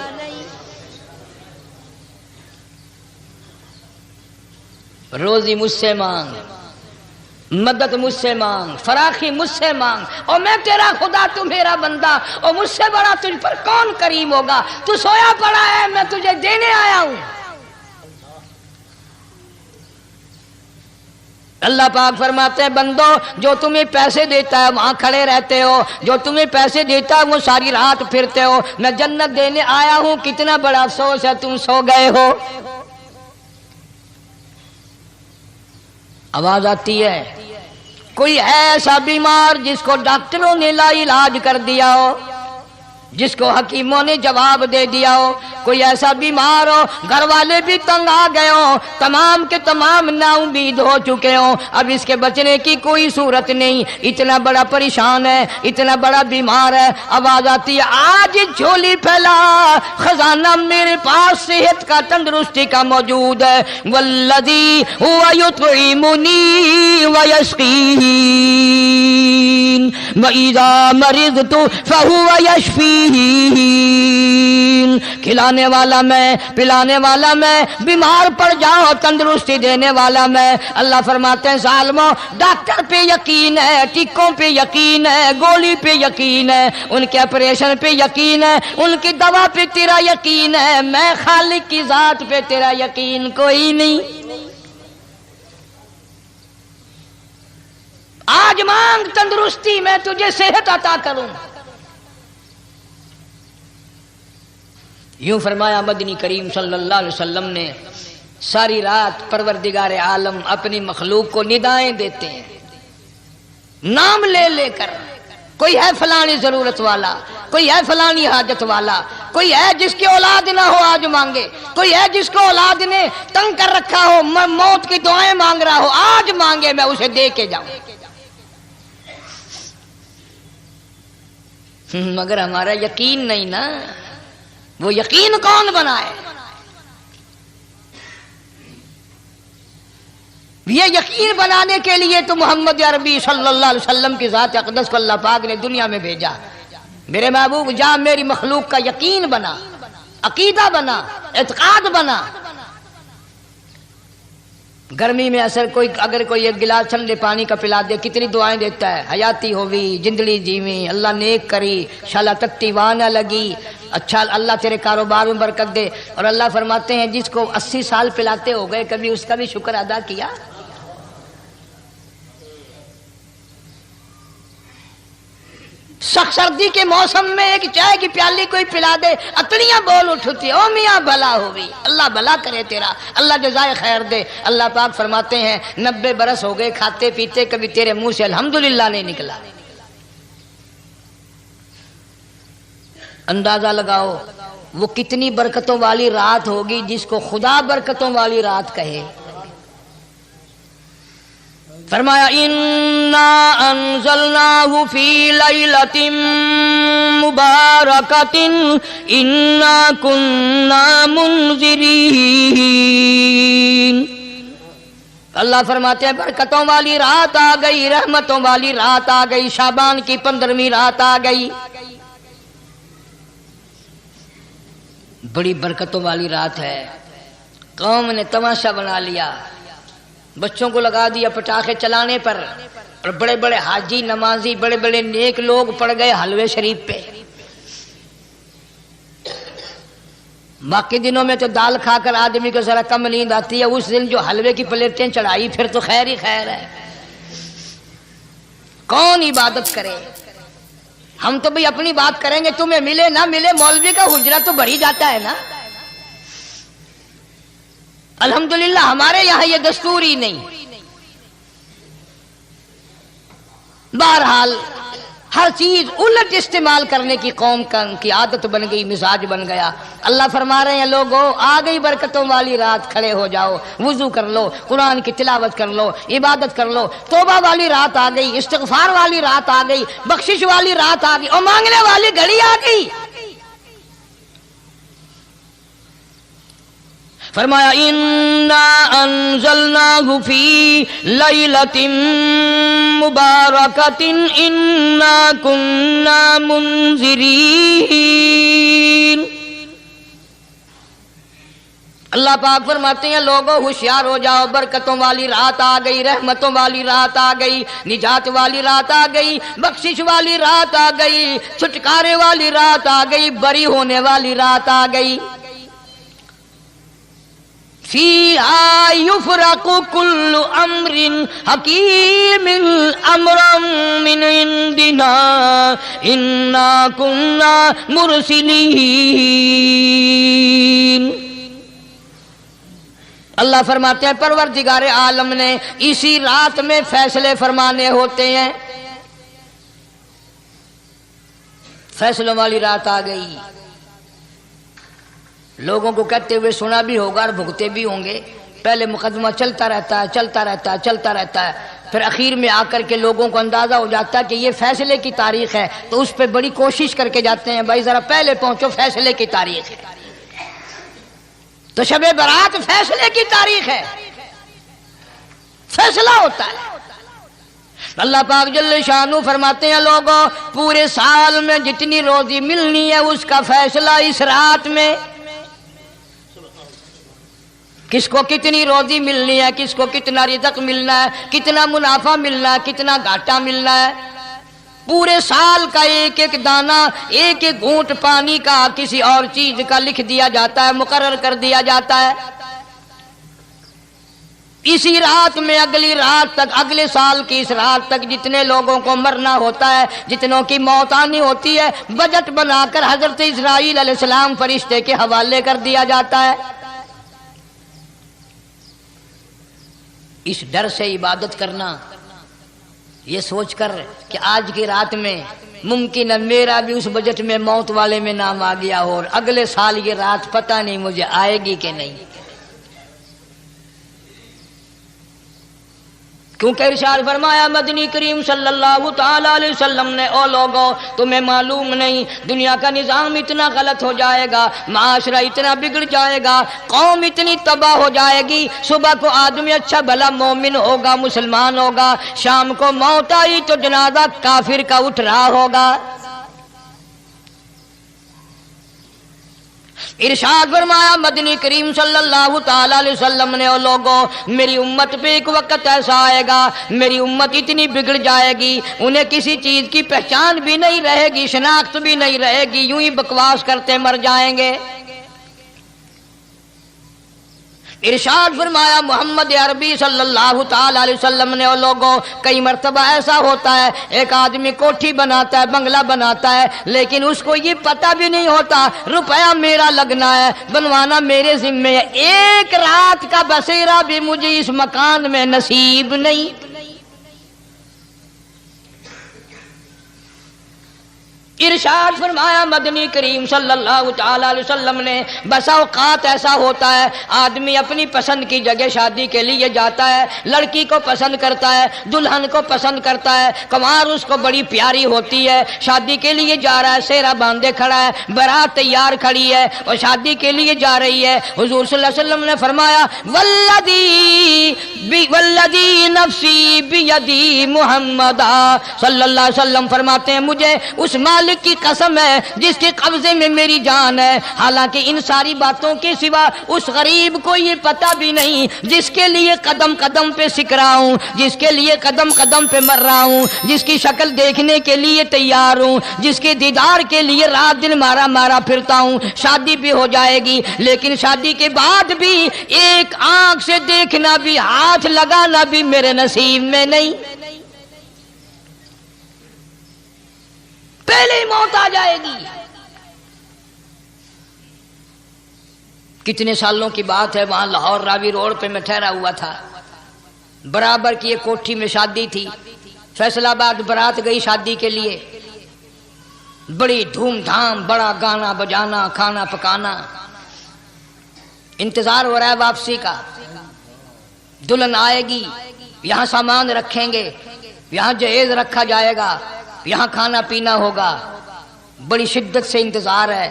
روزی مجھ سے مانگ، مدد مجھ سے مانگ، فراخی مجھ سے مانگ، اور میں تیرا خدا تو میرا بندہ، اور مجھ سے بڑا تجھ پر کون کریم ہوگا؟ تو سویا پڑا ہے، میں تجھے دینے آیا ہوں۔ اللہ پاک فرماتے ہیں بندو جو تمہیں پیسے دیتا ہے وہاں کھڑے رہتے ہو، جو تمہیں پیسے دیتا ہے وہ ساری رات پھرتے ہو، میں جنت دینے آیا ہوں، کتنا بڑا افسوس ہے تم سو گئے ہو۔ آواز آتی ہے کوئی ہے ایسا بیمار جس کو ڈاکٹروں نے لا علاج کر دیا ہو، جس کو حکیموں نے جواب دے دیا ہو، کوئی ایسا بیمار ہو، گھر والے بھی تنگ آ گئے ہوں، تمام کے تمام نا امید ہو چکے ہوں، اب اس کے بچنے کی کوئی صورت نہیں، اتنا بڑا پریشان ہے، اتنا بڑا بیمار ہے، آواز آتی ہے آج جھولی پھیلا، خزانہ میرے پاس صحت کا، تندرستی کا موجود ہے، والذی هو یطعمنی ویسقین وَإِذَا مَرِضْتُ فَهُوَ يَشْفِينِ، کھلانے والا میں، پلانے والا میں، بیمار پڑ جاؤ تندرستی دینے والا میں۔ اللہ فرماتے ہیں ظالموں، ڈاکٹر پہ یقین ہے، ٹیکوں پہ یقین ہے، گولی پہ یقین ہے، ان کے آپریشن پہ یقین ہے، ان کی دوا پہ تیرا یقین ہے، میں خالق کی ذات پہ تیرا یقین کوئی نہیں۔ آج مانگ تندرستی، میں تجھے صحت عطا کروں۔ یوں فرمایا مدنی کریم صلی اللہ علیہ وسلم نے۔ ساری رات پروردگار عالم اپنی مخلوق کو ندائیں دیتے ہیں، نام لے لے کر، کوئی ہے فلانی ضرورت والا، کوئی ہے فلانی حاجت والا، کوئی ہے جس کی اولاد نہ ہو آج مانگے، کوئی ہے جس کو اولاد نے تنگ کر رکھا ہو، موت کی دعائیں مانگ رہا ہو، آج مانگے میں اسے دے کے جاؤں۔ مگر ہمارا یقین نہیں نا، وہ یقین کون بنائے؟ یہ یقین بنانے کے لیے تو محمد عربی صلی اللہ علیہ وسلم کی ذات اقدس کو اللہ پاک نے دنیا میں بھیجا۔ میرے محبوب جا میری مخلوق کا یقین بنا، عقیدہ بنا، اعتقاد بنا۔ گرمی میں اگر کوئی ایک گلاس ٹھنڈے پانی کا پلا دے، کتنی دعائیں دیتا ہے، حیاتی ہوئی، جندلی جیویں، اللہ نیک کری، شالا تکتی وانا لگی، اچھا اللہ تیرے کاروبار میں برکت دے۔ اور اللہ فرماتے ہیں جس کو 80 سال پلاتے ہو گئے، کبھی اس کا بھی شکر ادا کیا؟ سخت سردی کے موسم میں ایک چائے کی پیالی کوئی پلا دے، اتنیاں بول اٹھتی، او میاں بھلا ہوئی، اللہ بھلا کرے تیرا، اللہ جزائے خیر دے۔ اللہ پاک فرماتے ہیں 90 برس ہو گئے کھاتے پیتے، کبھی تیرے منہ سے الحمدللہ نہیں نکلا۔ اندازہ لگاؤ وہ کتنی برکتوں والی رات ہوگی جس کو خدا برکتوں والی رات کہے۔ فرمایا انا انزلناہ فی لیلۃ مبارکۃ انا کننا منذرین۔ اللہ فرماتے ہیں برکتوں والی رات آ گئی، رحمتوں والی رات آ گئی، شعبان کی 15ویں رات آ گئی، بڑی برکتوں والی رات ہے۔ قوم نے تماشا بنا لیا، بچوں کو لگا دیا پٹاخے چلانے پر، اور بڑے بڑے حاجی نمازی، بڑے بڑے نیک لوگ پڑ گئے حلوے شریف پہ۔ باقی دنوں میں تو دال کھا کر آدمی کو ذرا کم نیند آتی ہے، اس دن جو حلوے کی پلیٹیں چڑھائی پھر تو خیر ہی خیر ہے۔ کون عبادت کرے؟ ہم تو بھئی اپنی بات کریں گے، تمہیں ملے نہ ملے، مولوی کا حجرہ تو بھر ہی جاتا ہے نا۔ الحمدللہ ہمارے یہاں یہ دستور ہی نہیں۔ بہرحال ہر چیز الٹ استعمال کرنے کی قوم کی عادت بن گئی، مزاج بن گیا۔ اللہ فرما رہے ہیں لوگو آ گئی برکتوں والی رات، کھڑے ہو جاؤ، وضو کر لو، قرآن کی تلاوت کر لو، عبادت کر لو، توبہ والی رات آ گئی، استغفار والی رات آ گئی، بخشش والی رات آ گئی، اور مانگنے والی گھڑی آ گئی۔ فرمایا انا انزلناہ فی لیلۃ مبارکۃ انا کننا منذرین۔ اللہ پاک فرماتے ہیں لوگوں ہوشیار ہو جاؤ، برکتوں والی رات آ گئی، رحمتوں والی رات آ گئی، نجات والی رات آ گئی، بخشش والی رات آ گئی، چھٹکارے والی رات آ گئی، بری ہونے والی رات آ گئی۔ فیہا یفرق کل امر حکیم امرا من عندنا انا کننا مرسلین۔ اللہ فرماتے ہیں پروردگار عالم نے اسی رات میں فیصلے فرمانے ہوتے ہیں۔ فیصلوں والی رات آ گئی. لوگوں کو کہتے ہوئے سنا بھی ہوگا اور بھگتے بھی ہوں گے. پہلے مقدمہ چلتا رہتا ہے چلتا رہتا ہے چلتا رہتا ہے، پھر اخیر میں آ کر کے لوگوں کو اندازہ ہو جاتا ہے کہ یہ فیصلے کی تاریخ ہے، تو اس پہ بڑی کوشش کر کے جاتے ہیں بھائی ذرا پہلے پہنچو، فیصلے کی تاریخ ہے. تو شب برات فیصلے کی تاریخ ہے، فیصلہ ہوتا ہے. اللہ پاک جل شانہ فرماتے ہیں لوگوں پورے سال میں جتنی روزی ملنی ہے اس کا فیصلہ اس رات میں. کس کو کتنی روزی ملنی ہے، کس کو کتنا رزق ملنا ہے، کتنا منافع ملنا ہے، کتنا گھاٹا ملنا ہے. پورے سال کا ایک ایک دانہ، ایک ایک گھونٹ پانی کا کسی اور چیز کا لکھ دیا جاتا ہے، مقرر کر دیا جاتا ہے. اسی رات میں اگلی رات تک، اگلے سال کی اس رات تک جتنے لوگوں کو مرنا ہوتا ہے، جتنوں کی موت آنی ہوتی ہے، بجٹ بنا کر حضرت اسرائیل علیہ السلام فرشتے کے حوالے کر دیا جاتا ہے. اس ڈر سے عبادت کرنا، یہ سوچ کر کہ آج کی رات میں ممکن ہے میرا بھی اس بجٹ میں موت والے میں نام آ گیا ہو، اور اگلے سال یہ رات پتہ نہیں مجھے آئے گی کہ نہیں. کیونکہ ارشاد فرمایا مدنی کریم صلی اللہ تعالی علیہ وسلم نے، او لوگوں تمہیں معلوم نہیں دنیا کا نظام اتنا غلط ہو جائے گا، معاشرہ اتنا بگڑ جائے گا، قوم اتنی تباہ ہو جائے گی. صبح کو آدمی اچھا بھلا مومن ہوگا، مسلمان ہوگا، شام کو موت آئی تو جنازہ کافر کا اٹھ رہا ہوگا. ارشاد فرمایا مدنی کریم صلی اللہ تعالی علیہ وسلم نے، او لوگوں میری امت پہ ایک وقت ایسا آئے گا، میری امت اتنی بگڑ جائے گی انہیں کسی چیز کی پہچان بھی نہیں رہے گی، شناخت بھی نہیں رہے گی، یوں ہی بکواس کرتے مر جائیں گے. ارشاد فرمایا محمد عربی صلی اللہ تعالی علیہ وسلم نے، اور لوگوں کئی مرتبہ ایسا ہوتا ہے ایک آدمی کوٹھی بناتا ہے، بنگلہ بناتا ہے، لیکن اس کو یہ پتہ بھی نہیں ہوتا روپیہ میرا لگنا ہے، بنوانا میرے ذمے ہے، ایک رات کا بسیرا بھی مجھے اس مکان میں نصیب نہیں. ارشاد فرمایا مدنی کریم صلی اللہ تعالی علیہ وسلم نے، بسا اوقات ایسا ہوتا ہے آدمی اپنی پسند کی جگہ شادی کے لیے جاتا ہے، لڑکی کو پسند کرتا ہے، دلہن کو پسند کرتا ہے، کمار اس کو بڑی پیاری ہوتی ہے، شادی کے لیے جا رہا ہے، سیرا باندھے کھڑا ہے، بارات تیار کھڑی ہے اور شادی کے لیے جا رہی ہے. حضور صلی اللہ علیہ وسلم نے فرمایا والذی نفسی بیدی محمد صلی اللہ علیہ وسلم فرماتے ہیں مجھے اس مالک کی قسم ہے جس کے قبضے میں میری جان ہے. حالانکہ ان ساری باتوں کے سوا اس غریب کو یہ پتہ بھی نہیں جس کے لیے قدم قدم پہ سکھ رہا ہوں، جس کے لیے قدم قدم پہ مر رہا ہوں، جس کی شکل دیکھنے کے لیے تیار ہوں، جس کے دیدار کے لیے رات دن مارا مارا پھرتا ہوں. شادی بھی ہو جائے گی لیکن شادی کے بعد بھی ایک آنکھ سے دیکھنا بھی، ہاتھ لگانا بھی میرے نصیب میں نہیں. پہلے ہی موت آ جائے گی. کتنے سالوں کی بات ہے، وہاں لاہور راوی روڈ پہ میں ٹھہرا ہوا تھا، برابر کی ایک کوٹھی میں شادی تھی. فیصل آباد برات گئی شادی کے لیے، بڑی دھوم دھام، بڑا گانا بجانا، کھانا پکانا، انتظار ہو رہا ہے واپسی کا. دلہن آئے گی، یہاں سامان رکھیں گے، یہاں جہیز رکھا جائے گا، یہاں کھانا پینا ہوگا. بڑی شدت سے انتظار ہے،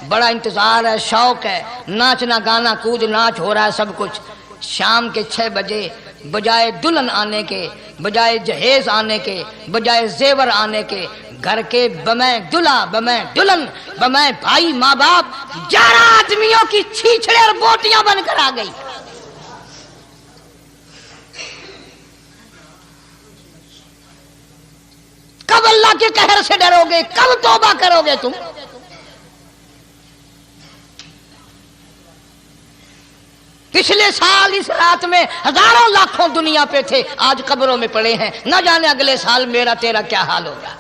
بڑا انتظار ہے، شوق ہے، ناچنا گانا کود ناچ ہو رہا ہے سب کچھ. شام کے 6 بجے بجائے دلہن آنے کے، بجائے جہیز آنے کے، بجائے زیور آنے کے، گھر کے بمیں دلہا، بمیں دلہن، بمیں بھائی ماں باپ 11 آدمیوں کی چھیچڑے اور بوٹیاں بن کر آ گئی. کب اللہ کے قہر سے ڈرو گے؟ کب توبہ کرو گے تم؟ پچھلے سال اس رات میں ہزاروں لاکھوں دنیا پہ تھے، آج قبروں میں پڑے ہیں، نہ جانے اگلے سال میرا تیرا کیا حال ہوگا.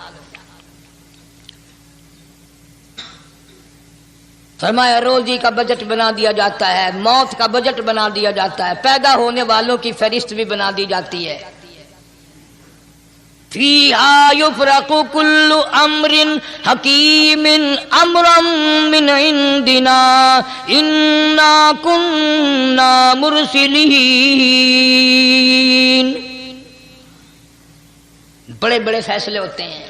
فرمایا روزی کا بجٹ بنا دیا جاتا ہے، موت کا بجٹ بنا دیا جاتا ہے، پیدا ہونے والوں کی فہرست بھی بنا دی جاتی ہے. فیہا یفرق کل امر حکیم امرا من عندنا انا کننا مرسلین. بڑے بڑے فیصلے ہوتے ہیں،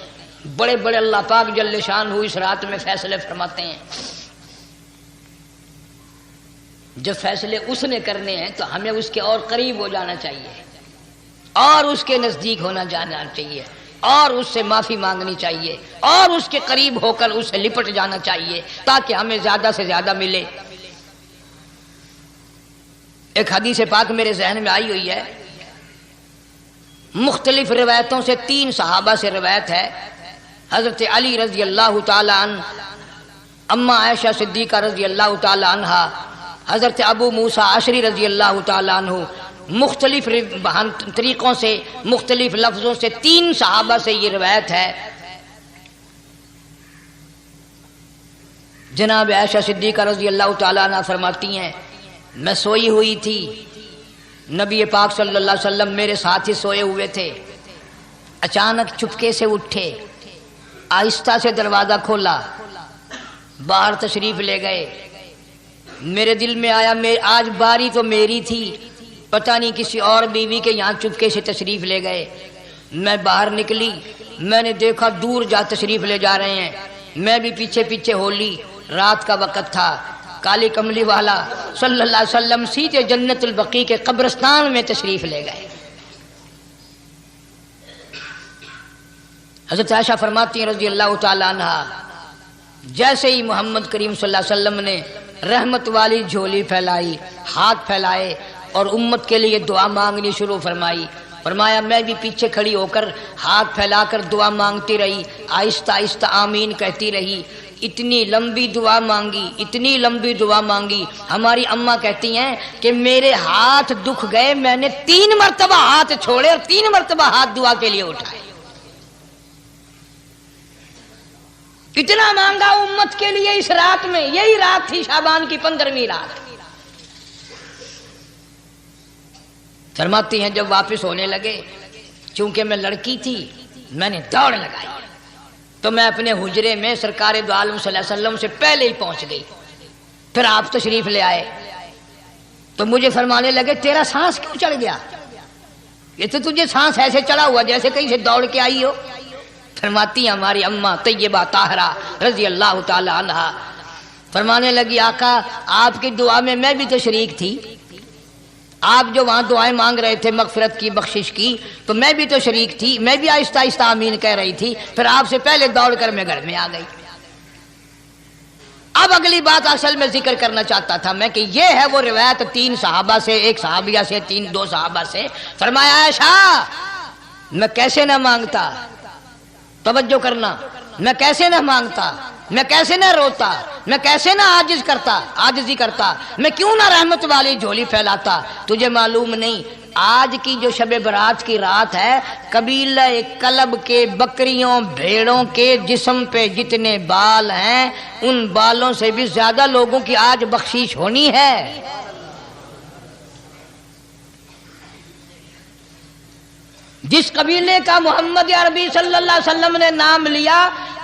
بڑے بڑے اللہ پاک جل شان ہو اس رات میں فیصلے فرماتے ہیں. جب فیصلے اس نے کرنے ہیں تو ہمیں اس کے اور قریب ہو جانا چاہیے، اور اس کے نزدیک ہونا جانا چاہیے، اور اس سے معافی مانگنی چاہیے، اور اس کے قریب ہو کر اس سے لپٹ جانا چاہیے تاکہ ہمیں زیادہ سے زیادہ ملے. ایک حدیث پاک میرے ذہن میں آئی ہوئی ہے، مختلف روایتوں سے 3 صحابہ سے روایت ہے. حضرت علی رضی اللہ تعالی عنہ، اما عائشہ صدیقہ رضی اللہ تعالی عنہا، حضرت ابو موسیٰ اشعری رضی اللہ تعالی عنہ. مختلف طریقوں سے، مختلف لفظوں سے 3 صحابہ سے یہ روایت ہے. جناب عائشہ صدیقہ رضی اللہ تعالی عنہ فرماتی ہیں میں سوئی ہوئی تھی، نبی پاک صلی اللہ علیہ وسلم میرے ساتھ ہی سوئے ہوئے تھے، اچانک چپکے سے اٹھے، آہستہ سے دروازہ کھولا، باہر تشریف لے گئے. میرے دل میں آیا آج باری تو میری تھی، پتہ نہیں کسی اور بیوی کے یہاں چپکے سے تشریف لے گئے. میں باہر نکلی، میں نے دیکھا دور جا تشریف لے جا رہے ہیں، میں بھی پیچھے پیچھے ہو لی. رات کا وقت تھا، کالی کملی والا صلی اللہ علیہ وسلم سیدھے جنت البقیع کے قبرستان میں تشریف لے گئے. حضرت عائشہ فرماتی ہیں رضی اللہ تعالی عنہ، جیسے ہی محمد کریم صلی اللہ علیہ وسلم نے رحمت والی جھولی پھیلائی، ہاتھ پھیلائے اور امت کے لیے دعا مانگنی شروع فرمائی، فرمایا میں بھی پیچھے کھڑی ہو کر ہاتھ پھیلا کر دعا مانگتی رہی، آہستہ آہستہ آمین کہتی رہی. اتنی لمبی دعا مانگی، اتنی لمبی دعا مانگی. ہماری اماں کہتی ہیں کہ میرے ہاتھ دکھ گئے، میں نے 3 مرتبہ ہاتھ چھوڑے اور 3 مرتبہ ہاتھ دعا کے لیے اٹھائے. اتنا مانگا امت کے لیے اس رات میں. یہی رات تھی شعبان کی 15ویں رات. فرماتی ہیں جب واپس ہونے لگے، چونکہ میں لڑکی تھی میں نے دوڑ لگائی تو میں اپنے حجرے میں سرکار دو عالم صلی اللہ علیہ وسلم سے پہلے ہی پہنچ گئی. پھر آپ تشریف لے آئے تو مجھے فرمانے لگے تیرا سانس کیوں چڑھ گیا؟ یہ تو تجھے سانس ایسے چڑھا ہوا جیسے کہیں سے دوڑ کے آئی ہو. فرماتی ہیں ہماری اماں طیبہ طاہرہ رضی اللہ تعالی عنہا، فرمانے لگی آقا آپ کی دعا میں بھی تو شریک تھی، آپ جو وہاں دعائیں مانگ رہے تھے مغفرت کی، بخشش کی، تو میں بھی تو شریک تھی، میں بھی آہستہ آہستہ آمین کہہ رہی تھی، پھر آپ سے پہلے دوڑ کر میں گھر میں آ گئی. اب اگلی بات اصل میں ذکر کرنا چاہتا تھا میں کہ یہ ہے وہ روایت 3 صحابہ سے، 1 صحابیہ سے، 2 صحابہ سے. فرمایا عائشہ میں کیسے نہ مانگتا، توجہ کرنا، میں کیسے نہ مانگتا، میں کیسے نہ روتا، میں کیسے نہ عاجزی کرتا، میں کیوں نہ رحمت والی جھولی پھیلاتا. تجھے معلوم نہیں آج کی جو شب برات کی رات ہے، قبیلہ کلب کے بکریوں بھیڑوں کے جسم پہ جتنے بال ہیں ان بالوں سے بھی زیادہ لوگوں کی آج بخشش ہونی ہے. جس قبیلے کا محمد عربی صلی اللہ علیہ وسلم نے نام لیا،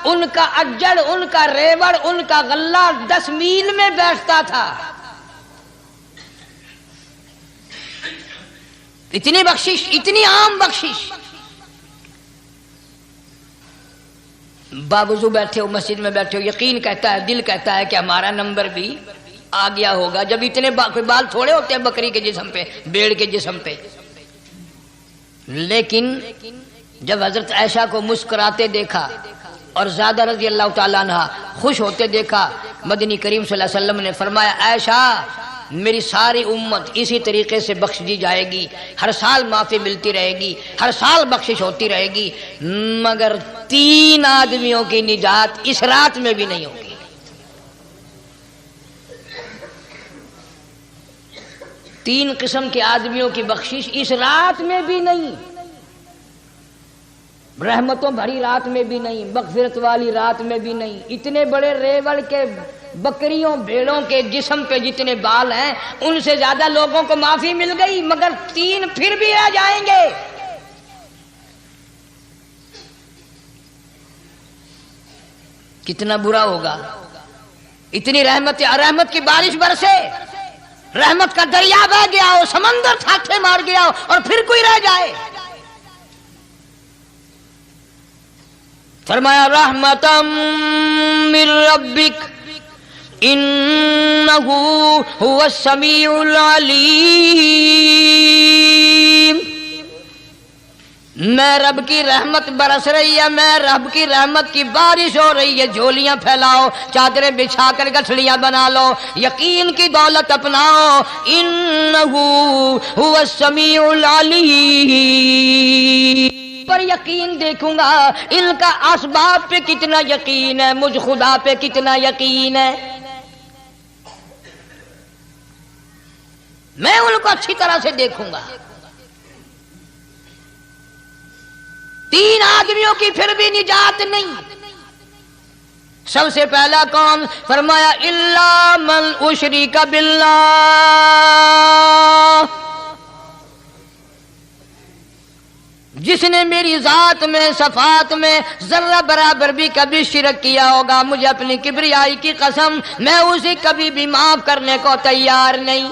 ان کا اجڑ، ان کا ریوڑ، ان کا غلہ 10 میل میں بیٹھتا تھا. اتنی بخشش، اتنی عام بخشش. باوضو بیٹھے ہو، مسجد میں بیٹھے ہو، یقین کہتا ہے، دل کہتا ہے کہ ہمارا نمبر بھی آ گیا ہوگا. جب اتنے بال تھوڑے ہوتے ہیں بکری کے جسم پہ، بھیڑ کے جسم پہ. لیکن جب حضرت عائشہ کو مسکراتے دیکھا اور زیادہ رضی اللہ تعالیٰ عنہ خوش ہوتے دیکھا، مدنی کریم صلی اللہ علیہ وسلم نے فرمایا عائشہ میری ساری امت اسی طریقے سے بخش دی جائے گی، ہر سال معافی ملتی رہے گی، ہر سال بخشش ہوتی رہے گی، مگر 3 آدمیوں کی نجات اس رات میں بھی نہیں ہوگی. 3 قسم کے آدمیوں کی بخشش اس رات میں بھی نہیں، رحمتوں بھری رات میں بھی نہیں، مغفرت والی رات میں بھی نہیں. اتنے بڑے ریوڑ کے بکریوں بھیڑوں کے جسم پہ جتنے بال ہیں ان سے زیادہ لوگوں کو معافی مل گئی، مگر 3 پھر بھی آ جائیں گے. کتنا برا ہوگا. اتنی رحمت کی بارش برسے، رحمت کا دریا بہ گیا ہو، سمندر تھاٹھے مار گیا ہو، اور پھر کوئی رہ جائے. فرمایا رحمتم من ربک انہ هو السمیع العلیم. میں رب کی رحمت برس رہی ہے، میں رب کی رحمت کی بارش ہو رہی ہے. جھولیاں پھیلاؤ، چادریں بچھا کر گٹھڑیاں بنا لو، یقین کی دولت اپناؤ. انہ هو السمیع العلیم. پر یقین دیکھوں گا ان کا اسباب پہ کتنا یقین ہے، مجھ خدا پہ کتنا یقین ہے. میں ان کو اچھی طرح سے دیکھوں گا. 3 آدمیوں کی پھر بھی نجات نہیں. سب سے پہلا کون؟ فرمایا الا من اشرک باللہ، جس نے میری ذات میں صفات میں ذرہ برابر بھی کبھی شرک کیا ہوگا، مجھے اپنی کبریائی کی قسم میں اسے کبھی بھی معاف کرنے کو تیار نہیں.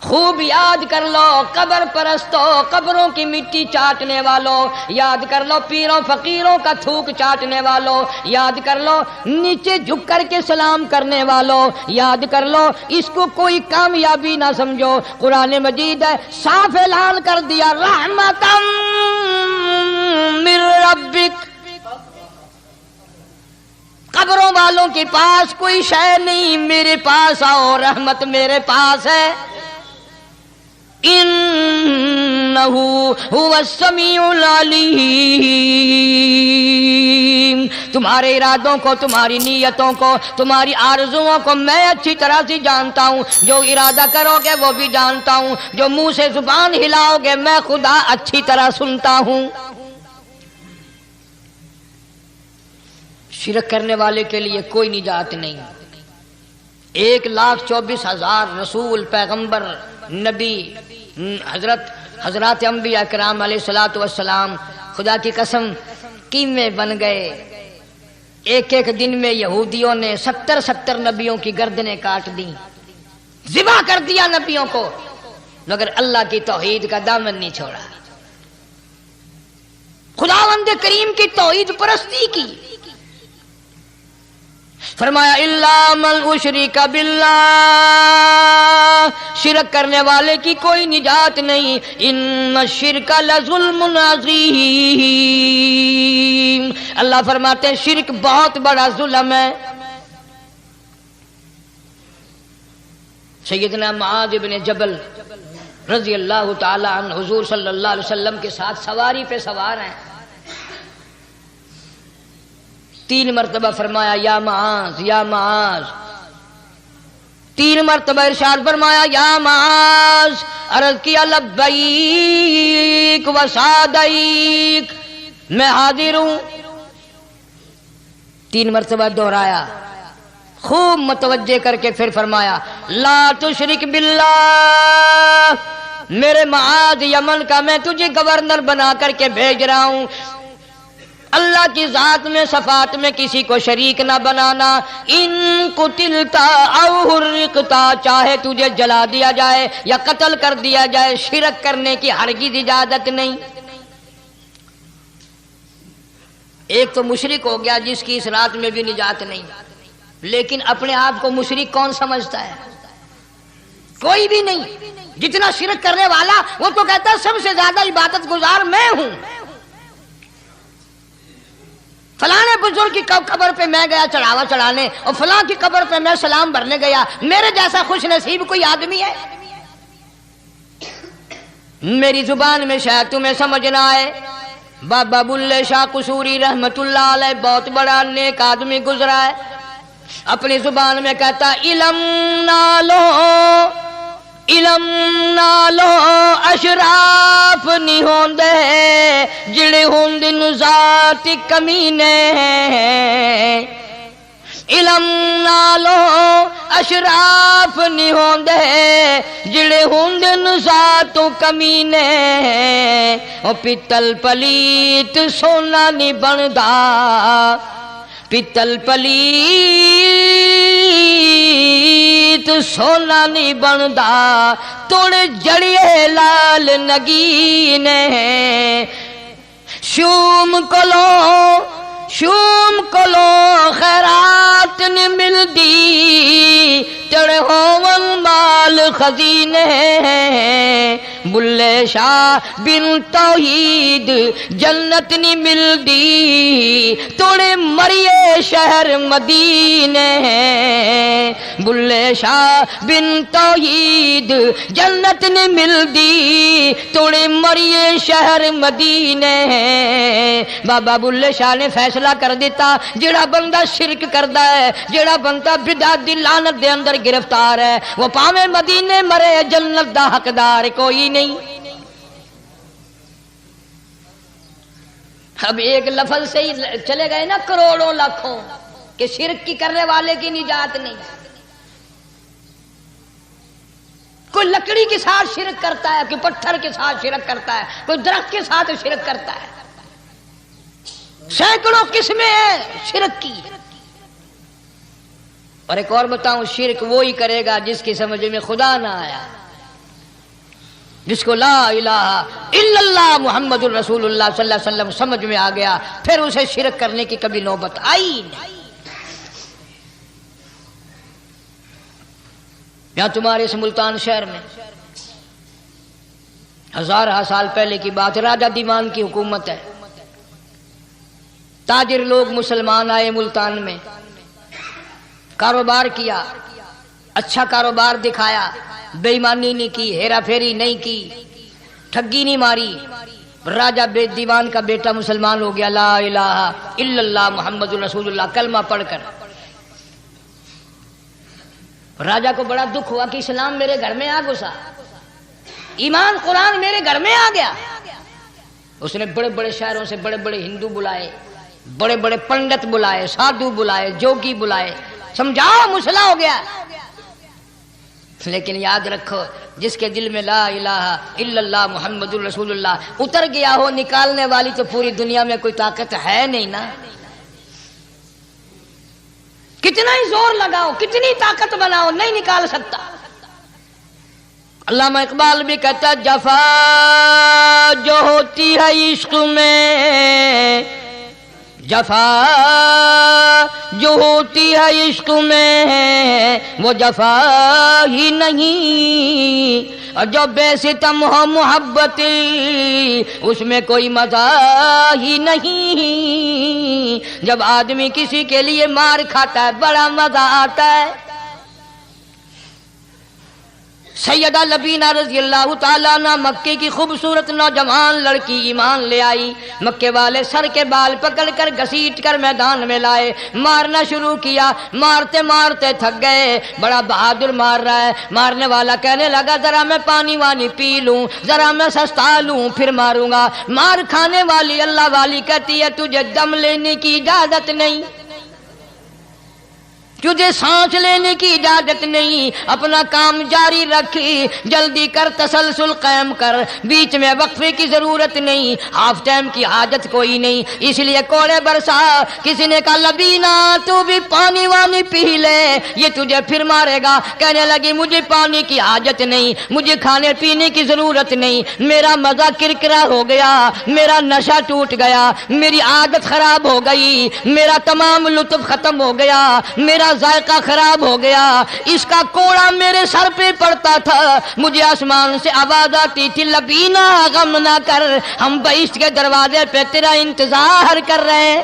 خوب یاد کر لو قبر پرستو، قبروں کی مٹی چاٹنے والوں، یاد کر لو پیروں فقیروں کا تھوک چاٹنے والوں، یاد کر لو نیچے جھک کر کے سلام کرنے والوں، یاد کر لو اس کو کوئی کامیابی نہ سمجھو. قرآن مجید ہے صاف اعلان کر دیا رحمتم من ربک. قبروں والوں کے پاس کوئی شے نہیں، میرے پاس آؤ، رحمت میرے پاس ہے. انہ هو السمیع العلیم. تمہارے ارادوں کو، تمہاری نیتوں کو، تمہاری آرزوؤں کو میں اچھی طرح سے جانتا ہوں. جو ارادہ کرو گے وہ بھی جانتا ہوں، جو منہ سے زبان ہلاؤ گے میں خدا اچھی طرح سنتا ہوں. شرک کرنے والے کے لیے کوئی نجات نہیں. 1,24,000 رسول، پیغمبر، نبی، حضرات انبیاء کرام علیہ الصلوۃ والسلام خدا کی قسم کیمے بن گئے. ایک دن میں یہودیوں نے 70 نبیوں کی گردنیں کاٹ دیں، ذبح کر دیا نبیوں کو، مگر اللہ کی توحید کا دامن نہیں چھوڑا. خداوند کریم کی توحید پرستی کی. فرمایا الا من اشرک باللہ، شرک کرنے والے کی کوئی نجات نہیں. ان الشرک لظلم عظیم. اللہ فرماتے ہیں شرک بہت بڑا ظلم ہے. سیدنا معاذ بن جبل رضی اللہ تعالی عنہ حضور صلی اللہ علیہ وسلم کے ساتھ سواری پہ سوار ہیں. 3 مرتبہ فرمایا یا معاذ یا معاذ. 3 مرتبہ ارشاد فرمایا یا معاذ. عرض کیا لبیک و سعدیک، میں حاضر ہوں. 3 مرتبہ دہرایا، خوب متوجہ کر کے پھر فرمایا لا تشرک باللہ. میرے معاذ یمن کا میں تجھے گورنر بنا کر کے بھیج رہا ہوں، اللہ کی ذات میں صفات میں کسی کو شریک نہ بنانا. ان قتلتا او حرقتا، چاہے تجھے جلا دیا جائے یا قتل کر دیا جائے، شرک کرنے کی ہرگز اجازت نہیں. ایک تو مشرک ہو گیا جس کی اس رات میں بھی نجات نہیں، لیکن اپنے آپ کو مشرک کون سمجھتا ہے؟ کوئی بھی نہیں. جتنا شرک کرنے والا وہ تو کہتا ہے سب سے زیادہ عبادت گزار میں ہوں. فلاں بزرگ کی قبر پہ میں گیا چڑھاوا چڑھانے، اور فلاں کی قبر پہ میں سلام بھرنے گیا. میرے جیسا خوش نصیب کوئی آدمی ہے؟ میری زبان میں شاید تمہیں سمجھ نہ آئے، بابا بلے شاہ قصوری رحمت اللہ علیہ بہت بڑا نیک آدمی گزرا ہے. اپنی زبان میں کہتا علم نالو اشراف نہیں ہوندے جڑے ہوندے ذات کمینے. علم نالو اشراف نہیں ہوندے جڑے ہوندے نساتوں کمینے او پتل پلیت سونا نہیں بندا پتل پلیت سونا نہیں بندا توڑ جڑیے لال نگینے شوم کلو خیرات نہیں ملدی تڑے ہون مال خزینے بلے شاہ بن توحید جنت نہیں ملدی توڑے مریے شہر مدینے بلے شاہ بن توحید جنت نہیں ملدی توڑے مریے شہر مدینے بابا بلے شاہ نے فیصلہ کر دیتا جڑا بندہ شرک کردا ہے جڑا بندہ بدعت دی لعنت دے اندر گرفتار ہے وہ پاویں مدینے مرے جنت دا حقدار کوئی نہیں. اب ایک لفظ سے ہی چلے گئے نا کروڑوں لاکھوں کہ شرک کی کرنے والے کی نجات نہیں. کوئی لکڑی کے ساتھ شرک کرتا ہے کوئی پتھر کے ساتھ شرک کرتا ہے کوئی درخت کے ساتھ شرک کرتا ہے سینکڑوں قسمیں ہیں شرک کی. اور ایک اور بتاؤں شرک وہی کرے گا جس کی سمجھ میں خدا نہ آیا جس کو لا الہ الا اللہ محمد الرسول اللہ صلی اللہ علیہ وسلم سمجھ میں آ گیا پھر اسے شرک کرنے کی کبھی نوبت آئی نہیں. یہاں تمہارے اس ملتان شہر میں ہزارہ سال پہلے کی بات راجہ دیوان کی حکومت ہے. تاجر لوگ مسلمان آئے ملتان میں کاروبار کیا اچھا کاروبار دکھایا بے ایمانی نہیں کی ہیرا پھیری نہیں کی ٹھگی نہیں ماری. راجہ دیوان کا بیٹا مسلمان ہو گیا لا الہ الا اللہ محمد رسول اللہ کلمہ پڑھ کر. راجہ کو بڑا دکھ ہوا کہ اسلام میرے گھر میں آ گھسا ایمان قرآن میرے گھر میں آ گیا. اس نے بڑے بڑے شہروں سے بڑے بڑے ہندو بلائے بڑے بڑے پنڈت بلائے سادھو بلائے جوگی بلائے سمجھاؤ مسئلہ ہو گیا. لیکن یاد رکھو جس کے دل میں لا الہ الا اللہ محمد الرسول اللہ اتر گیا ہو نکالنے والی تو پوری دنیا میں کوئی طاقت ہے نہیں نا. کتنا ہی زور لگاؤ کتنی طاقت بناؤ نہیں نکال سکتا. علامہ اقبال بھی کہتا جفا جو ہوتی ہے عشق میں جفا جو ہوتی ہے عشق میں وہ جفا ہی نہیں اور جو بے ستم ہو محبت اس میں کوئی مزہ ہی نہیں. جب آدمی کسی کے لیے مار کھاتا ہے بڑا مزہ آتا ہے. سیدہ لبینہ رضی اللہ تعالیٰ عنہ مکے کی خوبصورت نوجوان لڑکی ایمان لے آئی. مکے والے سر کے بال پکڑ کر گھسیٹ کر میدان میں لائے مارنا شروع کیا. مارتے مارتے تھک گئے بڑا بہادر مار رہا ہے. مارنے والا کہنے لگا ذرا میں پانی وانی پی لوں ذرا میں سستا لوں پھر ماروں گا. مار کھانے والی اللہ والی کہتی ہے تجھے دم لینے کی اجازت نہیں تجھے سانس لینے کی اجازت نہیں. اپنا کام جاری رکھ جلدی کر تسلسل قائم کر بیچ میں وقفے کی ضرورت نہیں ہاف ٹائم کی حاجت کوئی نہیں. اس لیے کوڑے برسا. کسی نے کہا لبینہ تو بھی پانی وانی پی لے یہ تجھے پھر مارے گا. کہنے لگی مجھے پانی کی حاجت نہیں مجھے کھانے پینے کی ضرورت نہیں میرا مزہ کرکرا ہو گیا میرا نشہ ٹوٹ گیا میری عادت خراب ہو گئی میرا تمام لطف ختم ہو گیا میرا ذائقہ خراب ہو گیا. اس کا کوڑا میرے سر پہ پڑتا تھا مجھے آسمان سے آواز آتی تھی لبینہ غم نہ کر ہم بہشت کے دروازے پہ تیرا انتظار کر رہے ہیں.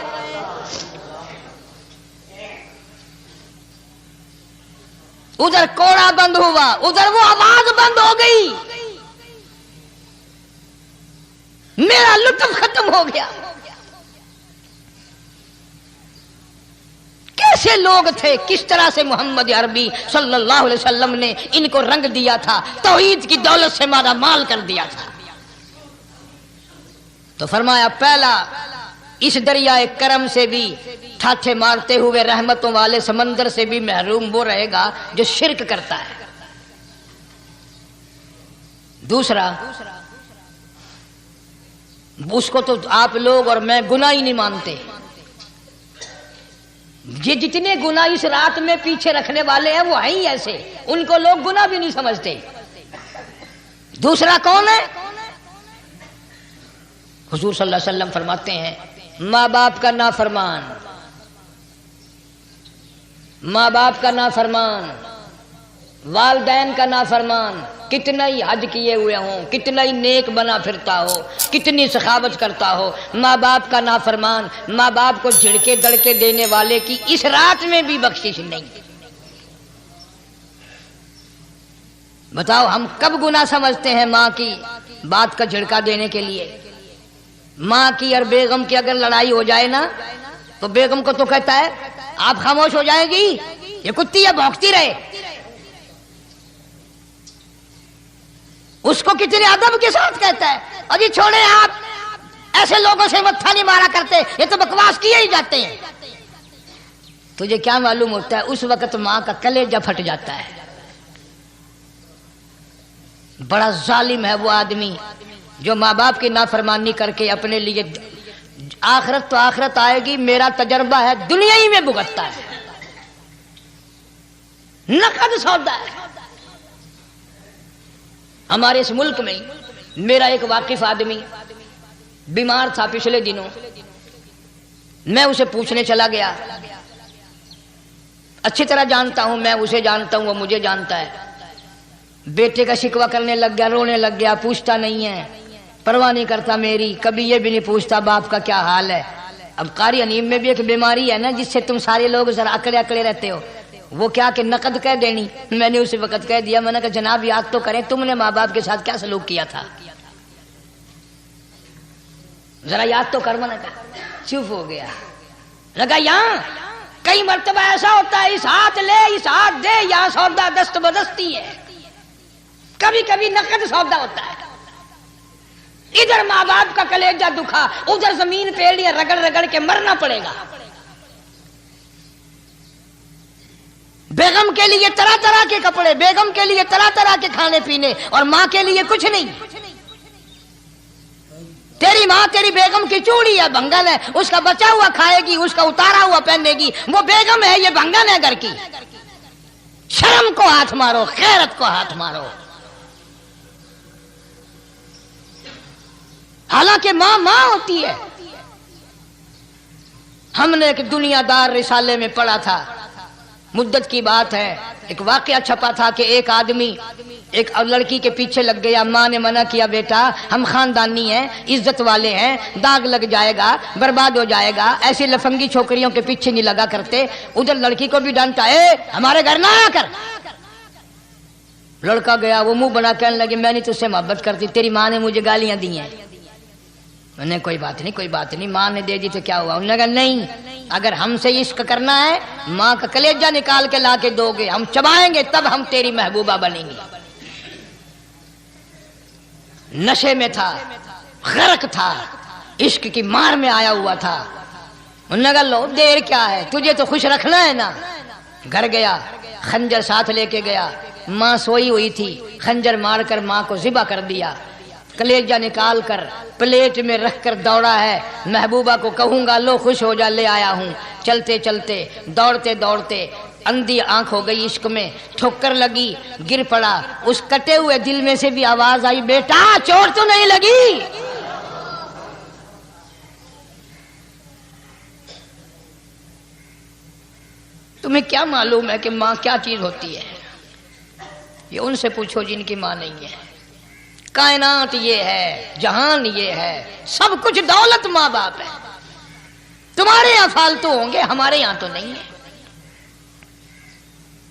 ادھر کوڑا بند ہوا ادھر وہ آواز بند ہو گئی میرا لطف ختم ہو گیا. کیسے لوگ تھے کس طرح سے محمد عربی صلی اللہ علیہ وسلم نے ان کو رنگ دیا تھا توحید کی دولت سے مالا مال کر دیا تھا. تو فرمایا پہلا اس دریائے کرم سے بھی ٹھاٹھے مارتے ہوئے رحمتوں والے سمندر سے بھی محروم وہ رہے گا جو شرک کرتا ہے۔ دوسرا، اس کو تو آپ لوگ اور میں گناہ ہی نہیں مانتے، یہ جتنے گناہ اس رات میں پیچھے رکھنے والے ہیں وہ ہیں ہی ایسے، ان کو لوگ گناہ بھی نہیں سمجھتے۔ دوسرا کون ہے؟ حضور صلی اللہ علیہ وسلم فرماتے ہیں ماں باپ کا نافرمان، ماں باپ کا نافرمان، والدین کا نافرمان، کتنا ہی حج کیے ہوئے ہوں، کتنا ہی نیک بنا پھرتا ہو، کتنی سخاوت کرتا ہو، ماں باپ کا نافرمان، ماں باپ کو جھڑکے دڑکے دینے والے کی اس رات میں بھی بخشش نہیں۔ بتاؤ ہم کب گناہ سمجھتے ہیں ماں کی بات کا جھڑکا دینے کے لیے؟ ماں کی اور بیگم کی اگر لڑائی ہو جائے نا تو بیگم کو تو کہتا ہے آپ خاموش ہو جائے گی، یہ کتی ہے بھونکتی رہے۔ اس کو کتنے ادب کے ساتھ کہتا ہے ابھی چھوڑے آپ ایسے لوگوں سے متھا نہیں مارا کرتے، یہ تو بکواس کیے ہی جاتے ہیں۔ تجھے کیا معلوم ہوتا ہے اس وقت ماں کا کلیجہ پھٹ جاتا ہے۔ بڑا ظالم ہے وہ آدمی جو ماں باپ کی نافرمانی کر کے اپنے لیے آخرت تو آخرت آئے گی، میرا تجربہ ہے دنیا ہی میں بھگتتا ہے، نقد سودا ہے۔ ہمارے اس ملک میں میرا ایک واقف آدمی بیمار تھا پچھلے دنوں، میں اسے پوچھنے چلا گیا، اچھی طرح جانتا ہوں، میں اسے جانتا ہوں وہ مجھے جانتا ہے۔ بیٹے کا شکوہ کرنے لگ گیا، رونے لگ گیا، پوچھتا نہیں ہے، پرواہ نہیں کرتا میری، کبھی یہ بھی نہیں پوچھتا باپ کا کیا حال ہے۔ اب قاری انیم میں بھی ایک بیماری ہے نا جس سے تم سارے لوگ ذرا اکڑے اکڑے رہتے ہو، وہ کیا کہ نقد کہہ دینی۔ میں نے اسی وقت کہہ دیا، میں نے کہا جناب یاد تو کریں تم نے ماں باپ کے ساتھ کیا سلوک کیا تھا، ذرا یاد تو کر۔ میں نے کہا چپ ہو گیا، لگا یہاں کئی مرتبہ ایسا ہوتا ہے اس ہاتھ لے اس ہاتھ دے، یہاں سودا دست بدستی ہے، کبھی کبھی نقد سودا ہوتا ہے۔ ادھر ماں باپ کا کلیجہ دکھا، ادھر زمین پیڑیاں رگڑ رگڑ کے مرنا پڑے گا۔ بیگم کے لیے طرح طرح کے کپڑے، بیگم کے لیے طرح طرح کے کھانے پینے، اور ماں کے لیے کچھ نہیں۔ تیری ماں تیری بیگم کی چوڑی ہے، بھنگن ہے، اس کا بچا ہوا کھائے گی، اس کا اتارا ہوا پہنے گی، وہ بیگم ہے، یہ بھنگن ہے گھر کی۔ شرم کو ہاتھ مارو، غیرت کو ہاتھ مارو۔ حالانکہ ماں ماں ہوتی ہے۔ ہم نے ایک دنیا دار رسالے میں پڑھا تھا، مدت کی بات ہے، ایک واقعہ چھپا تھا کہ ایک آدمی ایک لڑکی کے پیچھے لگ گیا، ماں نے منع کیا بیٹا ہم خاندانی ہیں، عزت والے ہیں، داغ لگ جائے گا، برباد ہو جائے گا، ایسی لفنگی چھوکریوں کے پیچھے نہیں لگا کرتے۔ ادھر لڑکی کو بھی ڈانٹا، ہمارے گھر نہ آیا کر۔ لڑکا گیا، وہ منہ بنا کہنے لگے میں نے تجھ سے محبت کرتی، تیری ماں نے مجھے گالیاں دی ہیں۔ میں نے کوئی بات نہیں کوئی بات نہیں، ماں نے دے دی تو کیا ہوا؟ انہوں نے کہا نہیں، اگر ہم سے عشق کرنا ہے ماں کا کلیجہ نکال کے لا کے دو گے، ہم چبائیں گے تب ہم تیری محبوبہ بنیں گے۔ نشے میں تھا، غرق تھا، عشق کی مار میں آیا ہوا تھا۔ انہوں نے کہا لو دیر کیا ہے، تجھے تو خوش رکھنا ہے نا۔ گھر گیا، خنجر ساتھ لے کے گیا، ماں سوئی ہوئی تھی، خنجر مار کر ماں کو ذبح کر دیا، کلیجہ نکال کر پلیٹ میں رکھ کر دوڑا ہے، محبوبہ کو کہوں گا لو خوش ہو جا، لے آیا ہوں۔ چلتے چلتے دوڑتے دوڑتے اندھی آنکھ ہو گئی عشق میں، ٹھوکر لگی، گر پڑا، اس کٹے ہوئے دل میں سے بھی آواز آئی بیٹا چوٹ تو نہیں لگی؟ تمہیں کیا معلوم ہے کہ ماں کیا چیز ہوتی ہے؟ یہ ان سے پوچھو جن کی ماں نہیں ہے۔ کائنات یہ ہے، جہان یہ ہے، سب کچھ دولت ماں باپ ہے۔ تمہارے یہاں فالتو ہوں گے، ہمارے یہاں تو نہیں ہے۔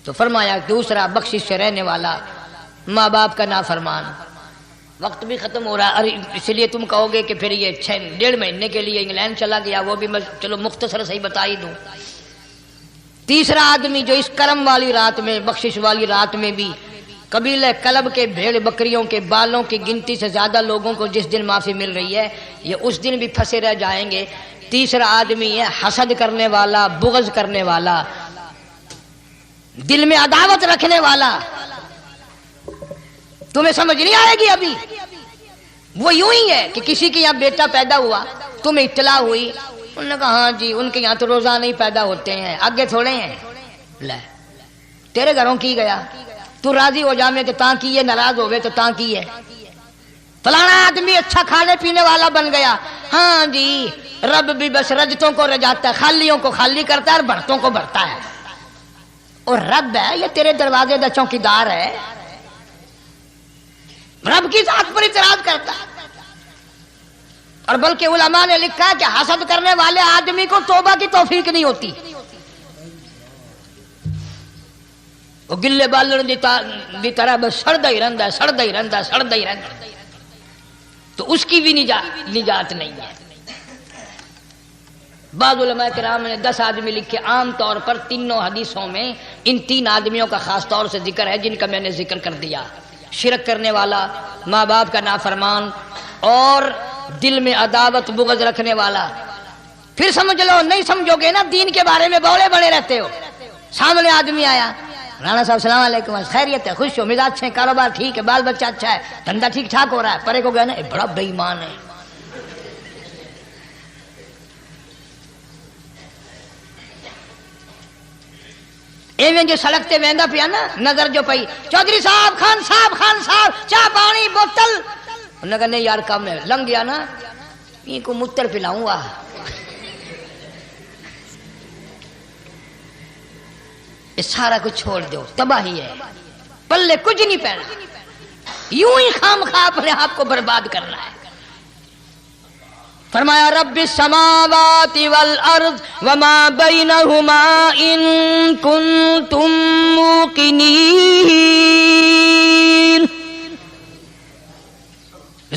تو فرمایا دوسرا بخشش سے رہنے والا ماں باپ کا نافرمان۔ وقت بھی ختم ہو رہا ہے، اس لیے تم کہو گے کہ پھر یہ 1.5 مہینے کے لیے انگلینڈ چلا گیا، وہ بھی میں چلو مختصر سے ہی بتا ہی دوں۔ تیسرا آدمی جو اس کرم والی رات میں، بخشش والی رات میں بھی قبیلہ کلب کے بھیڑ بکریوں کے بالوں کی گنتی سے زیادہ لوگوں کو جس دن معافی مل رہی ہے، یہ اس دن بھی پھنسے رہ جائیں گے۔ تیسرا آدمی ہے حسد کرنے والا، بغض کرنے والا، دل میں عداوت رکھنے والا. تمہیں سمجھ نہیں آئے گی ابھی. وہ یوں ہی ہے کہ کسی کے یہاں بیٹا پیدا ہوا، تمہیں اطلاع ہوئی، انہوں نے کہا ہاں جی ان کے یہاں تو روزانہ ہی پیدا ہوتے ہیں، آگے تھوڑے ہیں. لے تیرے گھروں کی گیا، تو راضی ہو جامے تو تاں کی ہے، ناراض ہوئے تو تاں کی ہے. فلانا آدمی اچھا کھانے پینے والا بن گیا، ہاں جی رب بھی بس رجتوں کو رجاتا ہے، خالیوں کو خالی کرتا ہے اور بھرتوں کو بھرتا ہے. اور رب ہے یہ تیرے دروازے دا چوکیدار ہے، رب کی ذات پر اعتراض کرتا ہے. اور بلکہ علماء نے لکھا ہے کہ حسد کرنے والے آدمی کو توبہ کی توفیق نہیں ہوتی. وہ گلے بالن دی طرح بس سڑدا ہی رہندا ہے، سڑدا ہی رہندا ہے، سڑدا ہی رہندا ہے. تو اس کی بھی نجات نہیں ہے. بعض علماء کرام نے 10 آدمی لکھے. عام طور پر تینوں حدیثوں میں ان 3 آدمیوں کا خاص طور سے ذکر ہے جن کا میں نے ذکر کر دیا. شرک کرنے والا، ماں باپ کا نافرمان، اور دل میں عداوت بغض رکھنے والا. پھر سمجھ لو نہیں سمجھو گے نا دین کے بارے میں بولے بڑے رہتے ہو. سامنے آدمی آیا، رانا صاحب السلام علیکم، خیریت ہے، خوش ہو، مزاج اچھے، کاروبار ٹھیک ہے، بال بچہ اچھا ہے، دھندا ٹھیک ٹھاک ہو رہا ہے. پرے کو گیا نا بڑا بے ایمان ہے. ایویں جو سڑک تے ویندا پیا نا، نظر جو پئی، چودھری صاحب، خان صاحب چاہ پانی بوتل. انہوں نے کہا نہیں یار کم ہے، لنگ گیا نا یہ کو متر پلاؤں گا. یہ سارا کچھ چھوڑ دو، تباہی ہے، پلے کچھ نہیں پہنا، یوں ہی خام خواہ اپنے آپ کو برباد کرنا ہے. فرمایا رب السماوات والارض وما بینہما ان کنتم موقنین.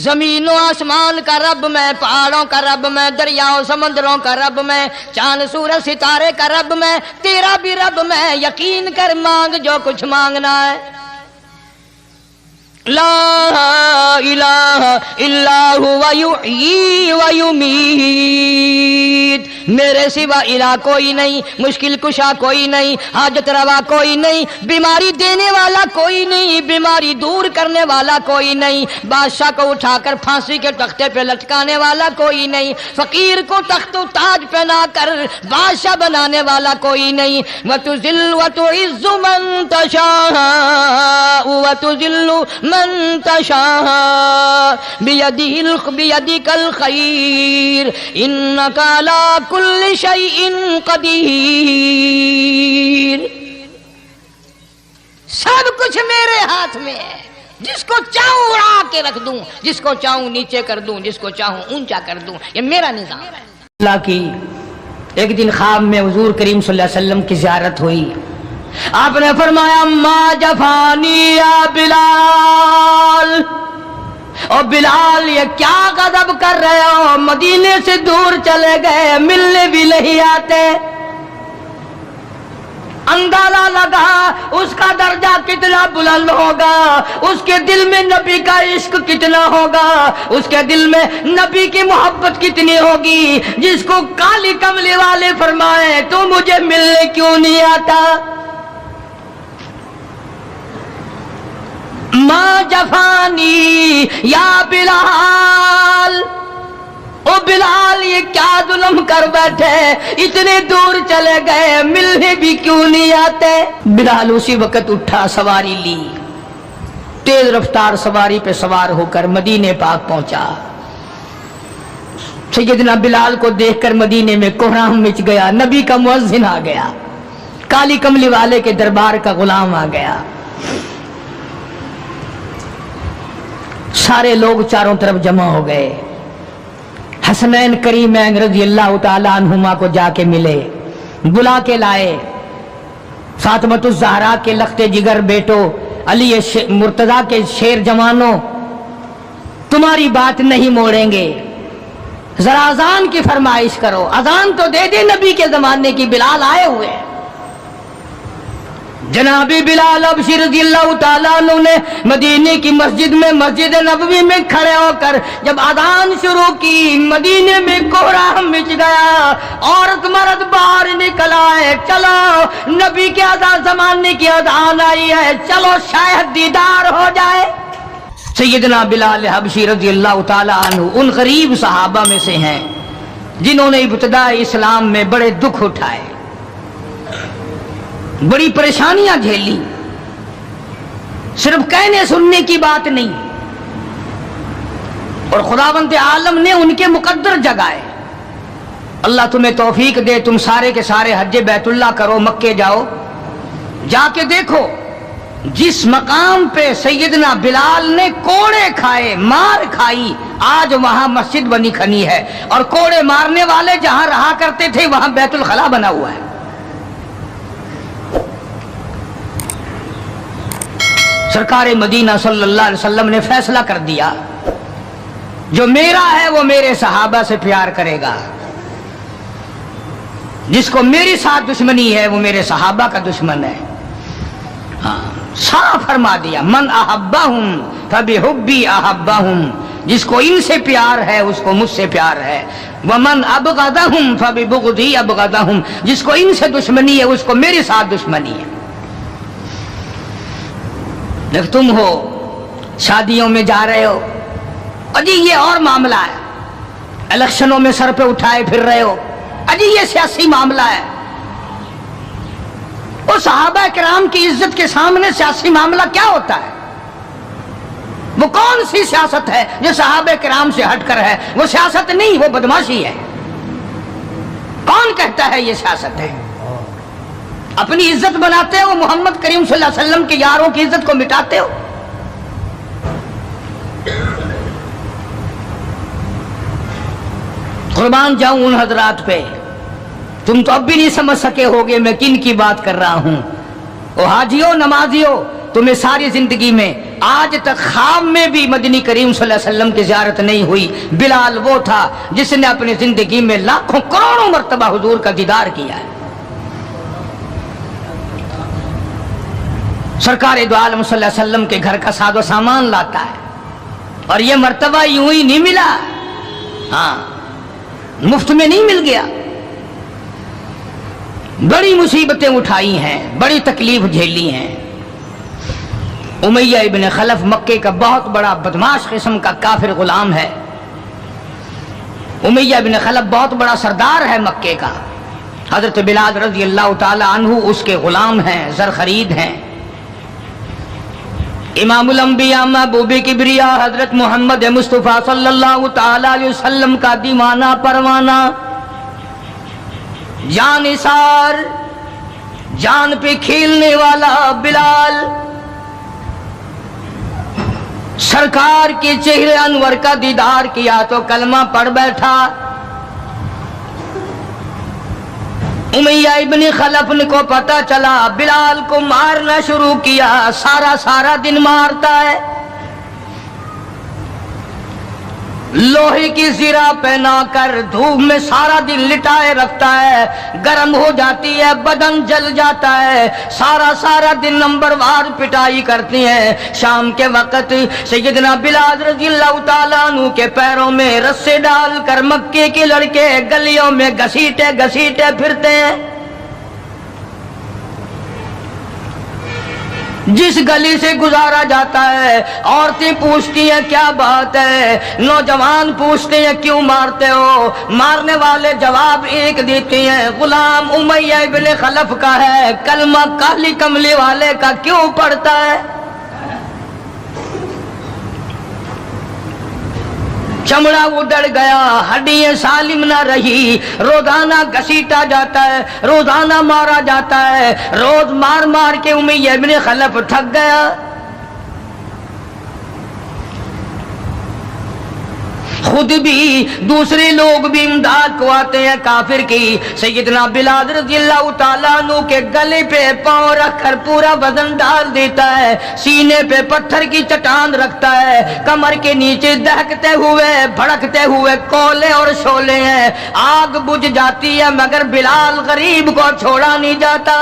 زمین و آسمان کا رب میں، پہاڑوں کا رب میں، دریاؤں سمندروں کا رب میں، چاند سورج ستارے کا رب میں، تیرا بھی رب میں. یقین کر مانگ جو کچھ مانگنا ہے. لا الہ الا هو یحیی و یمیت. میرے سوا الہ کوئی نہیں، مشکل کشا کوئی نہیں، حاجت روا کوئی نہیں، بیماری دینے والا کوئی نہیں، بیماری دور کرنے والا کوئی نہیں، بادشاہ کو اٹھا کر پھانسی کے تختے پہ لٹکانے والا کوئی نہیں، فقیر کو تخت و تاج پہنا کر بادشاہ بنانے والا کوئی نہیں. وَتُذِلُّ وَتُعِزُّ مَن تَشَاءُ وَتُذِلُّ من تشاء بيدك الخير انك على كل شيء قدير. سب کچھ میرے ہاتھ میں ہے، جس کو چاہوں اڑا کے رکھ دوں، جس کو چاہوں نیچے کر دوں، جس کو چاہوں اونچا کر دوں. یہ میرا نظام ہے. اللہ کی ایک دن خواب میں حضور کریم صلی اللہ علیہ وسلم کی زیارت ہوئی. آپ نے فرمایا ما جفانی یا بلال. اور بلال یہ کیا غضب کر رہے ہو، مدینے سے دور چلے گئے، ملنے بھی نہیں آتے. اندازہ لگا اس کا درجہ کتنا بلند ہوگا، اس کے دل میں نبی کا عشق کتنا ہوگا، اس کے دل میں نبی کی محبت کتنی ہوگی، جس کو کالی کملی والے فرمائے تو مجھے ملنے کیوں نہیں آتا. ما جفانی یا بلال. او بلال یہ کیا ظلم کر بیٹھے، اتنے دور چلے گئے، ملنے بھی کیوں نہیں آتے. بلال اسی وقت اٹھا، سواری لی، تیز رفتار سواری پہ سوار ہو کر مدینے پاک پہنچا. سیدنا بلال کو دیکھ کر مدینے میں کوہرام مچ گیا. نبی کا مؤذن آ گیا، کالی کملی والے کے دربار کا غلام آ گیا. سارے لوگ چاروں طرف جمع ہو گئے. حسنین کریمین رضی اللہ تعالی عنہما کو جا کے ملے، بلا کے لائے. فاطمۃ الزہرا کے لخت جگر بیٹو، علی مرتضیٰ کے شیر جوانوں، تمہاری بات نہیں موڑیں گے، ذرا اذان کی فرمائش کرو. اذان تو دے دے نبی کے زمانے کی، بلال آئے ہوئے. جنابی بلال حبشی رضی اللہ تعالیٰ عنہ نے مدینے کی مسجد میں مسجد نبوی میں کھڑے ہو کر جب اذان شروع کی، مدینے میں کوہرام مچ گیا، عورت مرد باہر نکل آئے، چلو نبی کے اذان زمانے کی اذان آئی ہے، چلو شاید دیدار ہو جائے۔ سیدنا بلال حبشی رضی اللہ تعالیٰ عنہ ان غریب صحابہ میں سے ہیں جنہوں نے ابتداء اسلام میں بڑے دکھ اٹھائے، بڑی پریشانیاں جھیلی، صرف کہنے سننے کی بات نہیں، اور خداوند عالم نے ان کے مقدر جگائے۔ اللہ تمہیں توفیق دے، تم سارے کے سارے حج بیت اللہ کرو، مکے جاؤ، جا کے دیکھو جس مقام پہ سیدنا بلال نے کوڑے کھائے، مار کھائی، آج وہاں مسجد بنی کھنی ہے، اور کوڑے مارنے والے جہاں رہا کرتے تھے وہاں بیت الخلا بنا ہوا ہے۔ سرکار مدینہ صلی اللہ علیہ وسلم نے فیصلہ کر دیا، جو میرا ہے وہ میرے صحابہ سے پیار کرے گا، جس کو میری ساتھ دشمنی ہے وہ میرے صحابہ کا دشمن ہے۔ ہاں، صاف فرما دیا، من احبہم فبحبی احبہم، جس کو ان سے پیار ہے اس کو مجھ سے پیار ہے، ومن ابغضہم فببغضی ابغضہم، جس کو ان سے دشمنی ہے اس کو میرے ساتھ دشمنی ہے۔ جب تم ہو شادیوں میں جا رہے ہو، اجی یہ اور معاملہ ہے، الیکشنوں میں سر پہ اٹھائے پھر رہے ہو، اجی یہ سیاسی معاملہ ہے۔ وہ صحابہ کرام کی عزت کے سامنے سیاسی معاملہ کیا ہوتا ہے؟ وہ کون سی سیاست ہے جو صحابہ کرام سے ہٹ کر ہے؟ وہ سیاست نہیں، وہ بدماشی ہے۔ کون کہتا ہے یہ سیاست ہے؟ اپنی عزت بناتے ہو، محمد کریم صلی اللہ علیہ وسلم کے یاروں کی عزت کو مٹاتے ہو۔ قربان جاؤں ان حضرات پہ، تم تو اب بھی نہیں سمجھ سکے ہوگے میں کن کی بات کر رہا ہوں۔ او حاجیو، نمازیو، تمہیں ساری زندگی میں آج تک خواب میں بھی مدنی کریم صلی اللہ علیہ وسلم کی زیارت نہیں ہوئی۔ بلال وہ تھا جس نے اپنی زندگی میں لاکھوں کروڑوں مرتبہ حضور کا دیدار کیا ہے۔ سرکار دو عالم صلی اللہ علیہ وسلم کے گھر کا ساز و سامان لاتا ہے، اور یہ مرتبہ یوں ہی نہیں ملا، ہاں مفت میں نہیں مل گیا، بڑی مصیبتیں اٹھائی ہیں، بڑی تکلیف جھیلی ہیں۔ امیہ ابن خلف مکے کا بہت بڑا بدماش قسم کا کافر غلام ہے۔ امیہ ابن خلف بہت بڑا سردار ہے مکے کا، حضرت بلال رضی اللہ تعالی عنہ اس کے غلام ہیں، زر خرید ہیں۔ امام الانبیاء محبوب کبریا حضرت محمد مصطفیٰ صلی اللہ تعالی علیہ وسلم کا دیوانہ پروانہ، جان نثار، جان پہ کھیلنے والا بلال، سرکار کے چہرے انور کا دیدار کیا تو کلمہ پڑھ بیٹھا۔ امیہ ابن خلف کو پتا چلا، بلال کو مارنا شروع کیا، سارا دن مارتا ہے، لوہے کی زرہ پہنا کر دھوپ میں سارا دن لٹائے رکھتا ہے، گرم ہو جاتی ہے، بدن جل جاتا ہے، سارا دن نمبر وار پٹائی کرتی ہیں۔ شام کے وقت سیدنا بلال رضی اللہ تعالیٰ عنہ کے پیروں میں رسے ڈال کر مکے کے لڑکے گلیوں میں گھسیٹے پھرتے ہیں۔ جس گلی سے گزارا جاتا ہے عورتیں پوچھتی ہیں کیا بات ہے، نوجوان پوچھتے ہیں کیوں مارتے ہو، مارنے والے جواب ایک دیتے ہیں، غلام امیہ ابن خلف کا ہے، کلمہ کالی کملی والے کا کیوں پڑھتا ہے؟ چمڑا اڑ گیا، ہڈیاں سالم نہ رہی، روزانہ گھسیٹا جاتا ہے، روزانہ مارا جاتا ہے، روز مار کے امیہ ابن خلف تھک گیا۔ خود بھی دوسرے لوگ بھی امداد کو آتے ہیں کافر کی۔ سیدنا بلال رضی اللہ تعالیٰ عنہ کے گلے پہ پاؤں رکھ کر پورا وزن ڈال دیتا ہے، سینے پہ پتھر کی چٹان رکھتا ہے، کمر کے نیچے دہکتے ہوئے بھڑکتے ہوئے کولے اور شعلے ہیں، آگ بجھ جاتی ہے مگر بلال غریب کو چھوڑا نہیں جاتا۔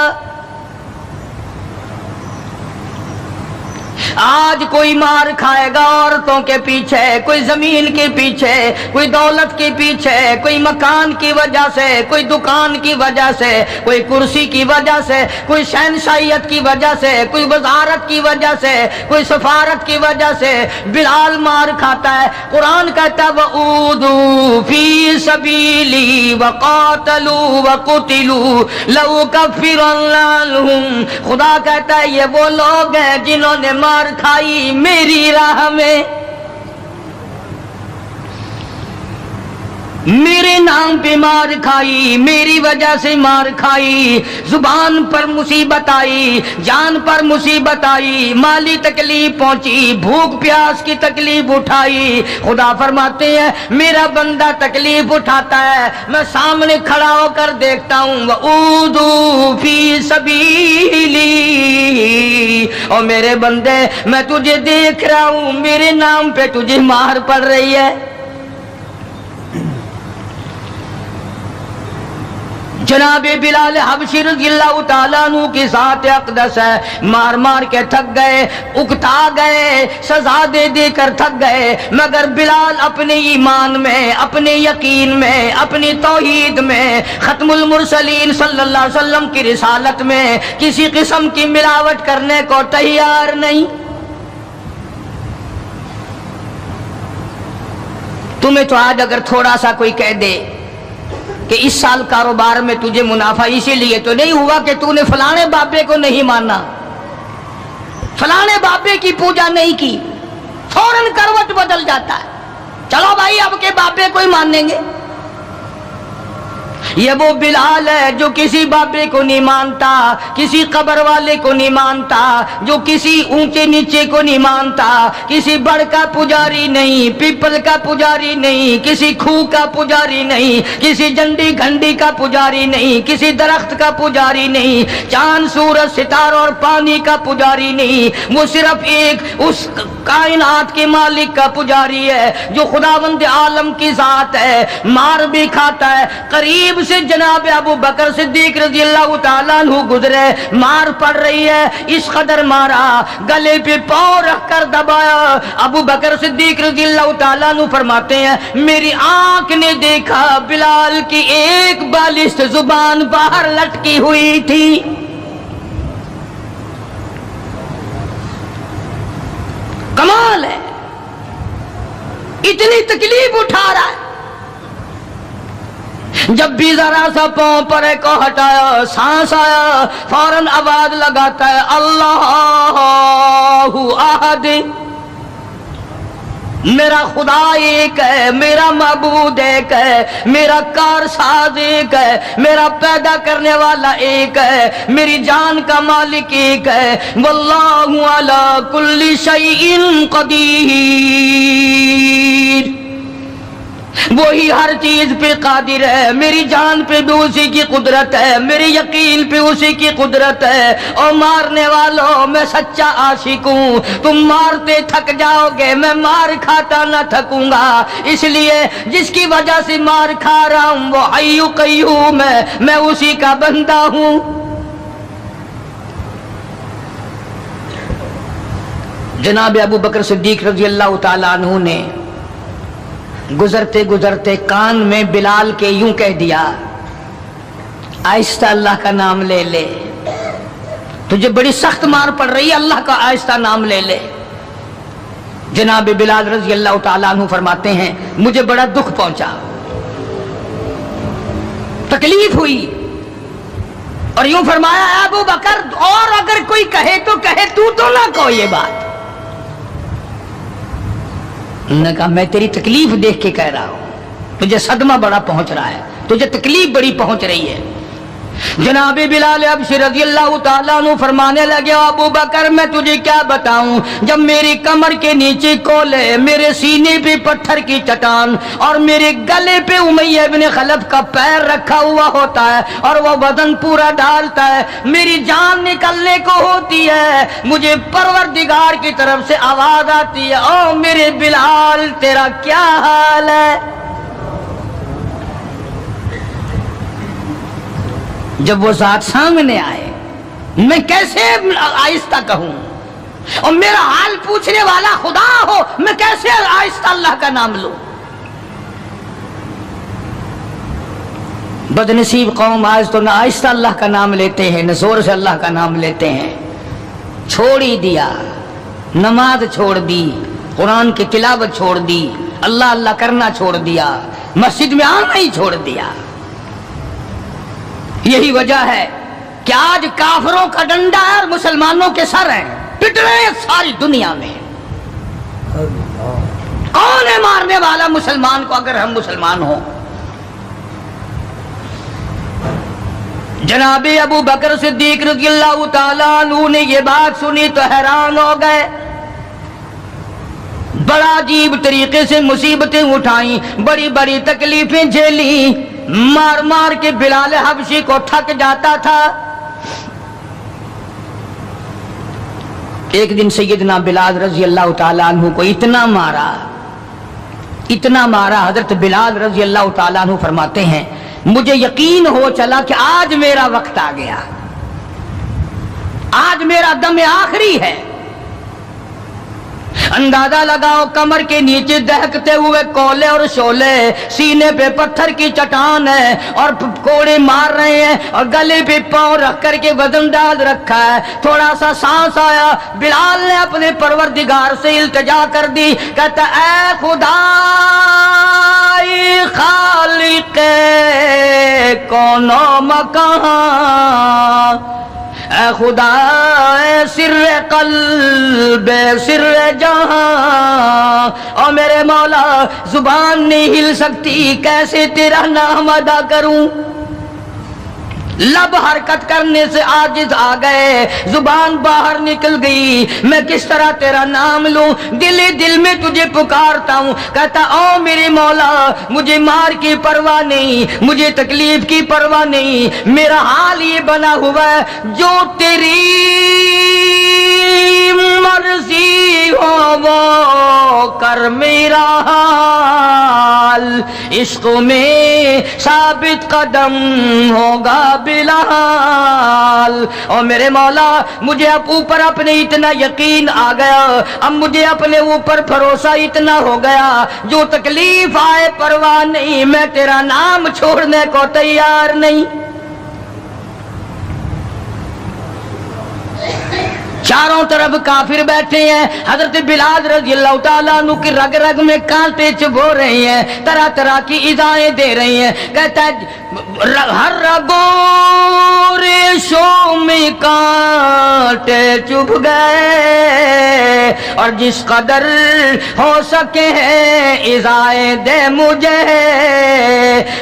آج کوئی مار کھائے گا عورتوں کے پیچھے، کوئی زمین کے پیچھے، کوئی دولت کے پیچھے، کوئی مکان کی وجہ سے، کوئی دکان کی وجہ سے، کوئی کرسی کی وجہ سے، کوئی شہنشاہیت کی وجہ سے، کوئی وزارت کی وجہ سے، کوئی سفارت کی وجہ سے بلال مار کھاتا ہے۔ قرآن کہتا ہے وَأُوذُوا فِي سَبِيلِي وَقَاتَلُوا وَقُتِلُوا لَأُكَفِّرَنَّ عَنْهُمْ، خدا کہتا ہے یہ وہ لوگ ہیں جنہوں نے مار کھائی میری راہ میں، میرے نام پہ مار کھائی، میری وجہ سے مار کھائی، زبان پر مصیبت آئی، جان پر مصیبت آئی، مالی تکلیف پہنچی، بھوک پیاس کی تکلیف اٹھائی۔ خدا فرماتے ہیں میرا بندہ تکلیف اٹھاتا ہے، میں سامنے کھڑا ہو کر دیکھتا ہوں وَأُوذُوا فِي سَبِيلِي، اور میرے بندے میں تجھے دیکھ رہا ہوں، میرے نام پہ تجھے مار پڑ رہی ہے۔ جناب بلال حبشی رضی اللہ تعالیٰ عنہ کی ذات اقدس ہے، مار مار کے تھک گئے، اکتا گئے، سزا دے دے کر تھک گئے، مگر بلال اپنے ایمان میں، اپنے یقین میں، اپنی توحید میں، ختم المرسلین صلی اللہ علیہ وسلم کی رسالت میں کسی قسم کی ملاوٹ کرنے کو تیار نہیں۔ تمہیں تو آج اگر تھوڑا سا کوئی کہہ دے کہ اس سال کاروبار میں تجھے منافع اسی لیے تو نہیں ہوا کہ تو نے فلانے بابے کو نہیں مانا، فلانے بابے کی پوجا نہیں کی، فوراً کروٹ بدل جاتا ہے، چلو بھائی اب کے بابے کو ہی مانیں گے۔ یہ وہ بلال ہے جو کسی بابے کو نہیں مانتا، کسی قبر والے کو نہیں مانتا، جو کسی اونچے نیچے کو نہیں مانتا، کسی بڑ کا پجاری نہیں، پیپل کا پجاری نہیں، کسی کھو کا پجاری نہیں، کسی جنڈی گھنڈی کا پجاری نہیں، کسی درخت کا پجاری نہیں، چاند سورج ستاروں اور پانی کا پجاری نہیں، وہ صرف ایک اس کائنات کے مالک کا پجاری ہے جو خداوند عالم کی ذات ہے، مار بھی کھاتا ہے۔ قریب سے جناب ابو بکر صدیق رضی اللہ تعالیٰ عنہ گزرے، مار پڑ رہی ہے، اس قدر مارا، گلے پہ پاؤں رکھ کر دبایا۔ ابو بکر صدیق رضی اللہ تعالیٰ عنہ فرماتے ہیں میری آنکھ نے دیکھا بلال کی ایک بالشت زبان باہر لٹکی ہوئی تھی۔ کمال ہے، اتنی تکلیف اٹھا رہا ہے، جب بھی ذرا سا پاؤں پر کو ہٹایا، سانس آیا، فوراً آواز لگاتا ہے اللہ احد، میرا خدا ایک ہے، میرا معبود ایک ہے، میرا کارساز ایک ہے، میرا پیدا کرنے والا ایک ہے، میری جان کا مالک ایک ہے، واللہ علی کل شیء قدیر، وہی ہر چیز پہ قادر ہے، میری جان پہ بھی اسی کی قدرت ہے، میرے یقین پہ اسی کی قدرت ہے۔ اور مارنے والوں میں سچا عاشق ہوں، تم مارتے تھک جاؤ گے، میں مار کھاتا نہ تھکوں گا، اس لیے جس کی وجہ سے مار کھا رہا ہوں وہ حی قیوم ہے، میں اسی کا بندہ ہوں۔ جناب ابو بکر صدیق رضی اللہ تعالیٰ عنہ نے گزرتے گزرتے کان میں بلال کے یوں کہہ دیا آہستہ اللہ کا نام لے لے، تجھے بڑی سخت مار پڑ رہی ہے، اللہ کا آہستہ نام لے لے۔ جناب بلال رضی اللہ تعالیٰ عنہ فرماتے ہیں مجھے بڑا دکھ پہنچا، تکلیف ہوئی، اور یوں فرمایا اے ابو بکر اور اگر کوئی کہے تو کہے، تو نہ کہو یہ بات۔ انہوں نے کہا میں تیری تکلیف دیکھ کے کہہ رہا ہوں، تجھے صدمہ بڑا پہنچ رہا ہے، تجھے تکلیف بڑی پہنچ رہی ہے۔ جناب بلال حبشی رضی اللہ تعالیٰ عنہ فرمانے لگے ابو بکر میں تجھے کیا بتاؤں، جب میری کمر کے نیچے کولے، میرے سینے پہ پتھر کی چٹان اور میرے گلے پہ امیہ ابن خلف کا پیر رکھا ہوا ہوتا ہے اور وہ بدن پورا ڈالتا ہے، میری جان نکلنے کو ہوتی ہے، مجھے پروردگار کی طرف سے آواز آتی ہے او میرے بلال تیرا کیا حال ہے؟ جب وہ ذات سامنے آئے میں کیسے آہستہ کہوں، اور میرا حال پوچھنے والا خدا ہو، میں کیسے آہستہ اللہ کا نام لوں؟ بدنصیب قوم آج تو نہ آہستہ اللہ کا نام لیتے ہیں نہ زور سے اللہ کا نام لیتے ہیں. چھوڑ ہی دیا، نماز چھوڑ دی، قرآن کی تلاوت چھوڑ دی، اللہ اللہ کرنا چھوڑ دیا، مسجد میں آنا ہی چھوڑ دیا. یہی وجہ ہے کہ آج کافروں کا ڈنڈا ہے اور مسلمانوں کے سر ہیں، پٹ رہے ہیں ساری دنیا میں. کون ہے مارنے والا مسلمان کو اگر ہم مسلمان ہوں؟ جناب ابو بکر صدیق رضی اللہ تعالیٰ عنہ نے یہ بات سنی تو حیران ہو گئے. بڑا عجیب طریقے سے مصیبتیں اٹھائیں، بڑی بڑی تکلیفیں جھیلیں، مار مار کے بلال حبشی کو تھک جاتا تھا. ایک دن سیدنا بلال رضی اللہ تعالیٰ عنہ کو اتنا مارا، حضرت بلال رضی اللہ تعالیٰ عنہ فرماتے ہیں مجھے یقین ہو چلا کہ آج میرا وقت آ گیا، آج میرا دم آخری ہے. اندازہ لگاؤ کمر کے نیچے دہکتے ہوئے کولے اور شولے، سینے پہ پتھر کی چٹان ہے اور کوڑے مار رہے ہیں اور گلے پہ پاؤں رکھ کر کے وزن ڈال رکھا ہے. تھوڑا سا سانس آیا، بلال نے اپنے پروردگار سے التجا کر دی، کہتا اے خدا خالق کون و مکان، اے خدا اے سر قلب سر جہاں، اور میرے مولا زبان نہیں ہل سکتی، کیسے تیرا نام ادا کروں؟ لب حرکت کرنے سے عاجز آ گئے، زبان باہر نکل گئی، میں کس طرح تیرا نام لوں؟ دل ہی دل میں تجھے پکارتا ہوں. کہتا او میرے مولا مجھے مار کی پرواہ نہیں، مجھے تکلیف کی پرواہ نہیں، میرا حال یہ بنا ہوا ہے جو تیری مرضی ہو وہ کر میرا حال، عشق میں ثابت قدم ہوگا بلال. اور میرے مولا مجھے اب اوپر اپنے اتنا یقین آ گیا، اب مجھے اپنے اوپر بھروسہ اتنا ہو گیا، جو تکلیف آئے پرواہ نہیں، میں تیرا نام چھوڑنے کو تیار نہیں. چاروں طرف کافر بیٹھے ہیں، حضرت بلال رضی اللہ تعالیٰ عنہ کی رگ رگ میں کانٹے چبھو رہے ہیں، طرح طرح کی ایذائیں دے رہی ہیں. کہتا ہے ہر رگوں ریشوں میں کانٹے چبھ گئے، اور جس قدر ہو سکے ہیں ایذائیں دے مجھے،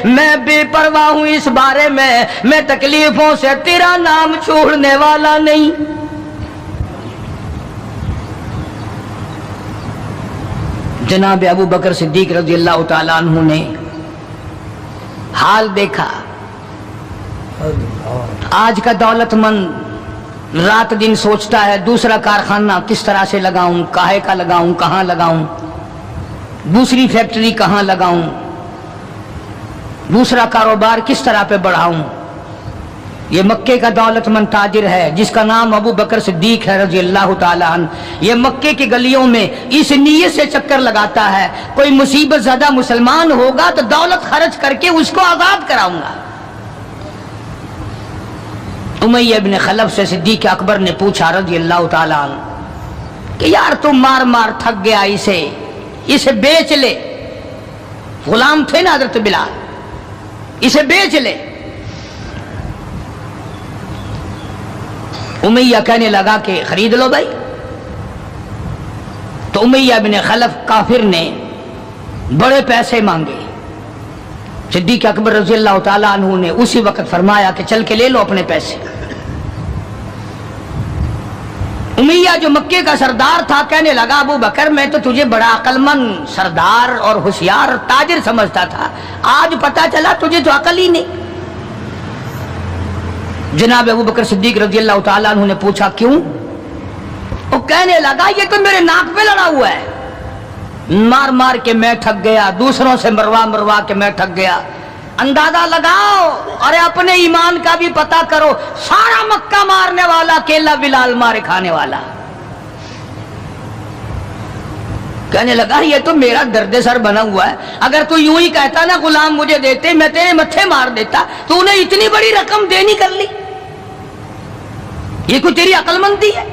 میں بے پرواہ ہوں اس بارے میں تکلیفوں سے تیرا نام چھوڑنے والا نہیں. جناب ابو بکر صدیق رضی اللہ تعالیٰ عنہ نے حال دیکھا. آج کا دولت مند رات دن سوچتا ہے دوسرا کارخانہ کس طرح سے لگاؤں، کاہے کا لگاؤں، کہاں لگاؤں، دوسری فیکٹری کہاں لگاؤں، دوسرا کاروبار کس طرح پہ بڑھاؤں. یہ مکے کا دولت مند تاجر ہے جس کا نام ابو بکر صدیق ہے رضی اللہ تعالیٰ عنہ. یہ مکے کی گلیوں میں اس نیت سے چکر لگاتا ہے کوئی مصیبت زدہ مسلمان ہوگا تو دولت خرچ کر کے اس کو آزاد کراؤں گا. امیہ ابن خلف سے صدیق اکبر نے پوچھا رضی اللہ تعالیٰ عنہ کہ یار تم مار مار تھک گیا، اسے بیچ لے. غلام تھے نا حضرت بلال، اسے بیچ لے. امیہ کہنے لگا کہ خرید لو بھائی. تو امیہ بن خلف کافر نے بڑے پیسے مانگے. صدیق اکبر رضی اللہ تعالیٰ عنہ نے اسی وقت فرمایا کہ چل کے لے لو اپنے پیسے. امیہ جو مکے کا سردار تھا کہنے لگا ابو بکر میں تو تجھے بڑا عقل مند سردار اور ہوشیار تاجر سمجھتا تھا، آج پتا چلا تجھے تو عقل ہی نہیں. جناب ابو بکر صدیق رضی اللہ تعالیٰ عنہ نے پوچھا کیوں؟ وہ کہنے لگا یہ تو میرے ناک پہ لڑا ہوا ہے، مار مار کے میں تھک گیا، دوسروں سے مروا کے میں تھک گیا. اندازہ لگاؤ اور اپنے ایمان کا بھی پتہ کرو، سارا مکہ مارنے والا اکیلا بلال مارے کھانے والا. کہنے لگا یہ تو میرا درد سر بنا ہوا ہے، اگر تو یوں ہی کہتا نا غلام مجھے دیتے میں تیرے متھے مار دیتا، تو انہیں اتنی بڑی رقم دینی کر لی، یہ کوئی تیری عقل مندی ہے؟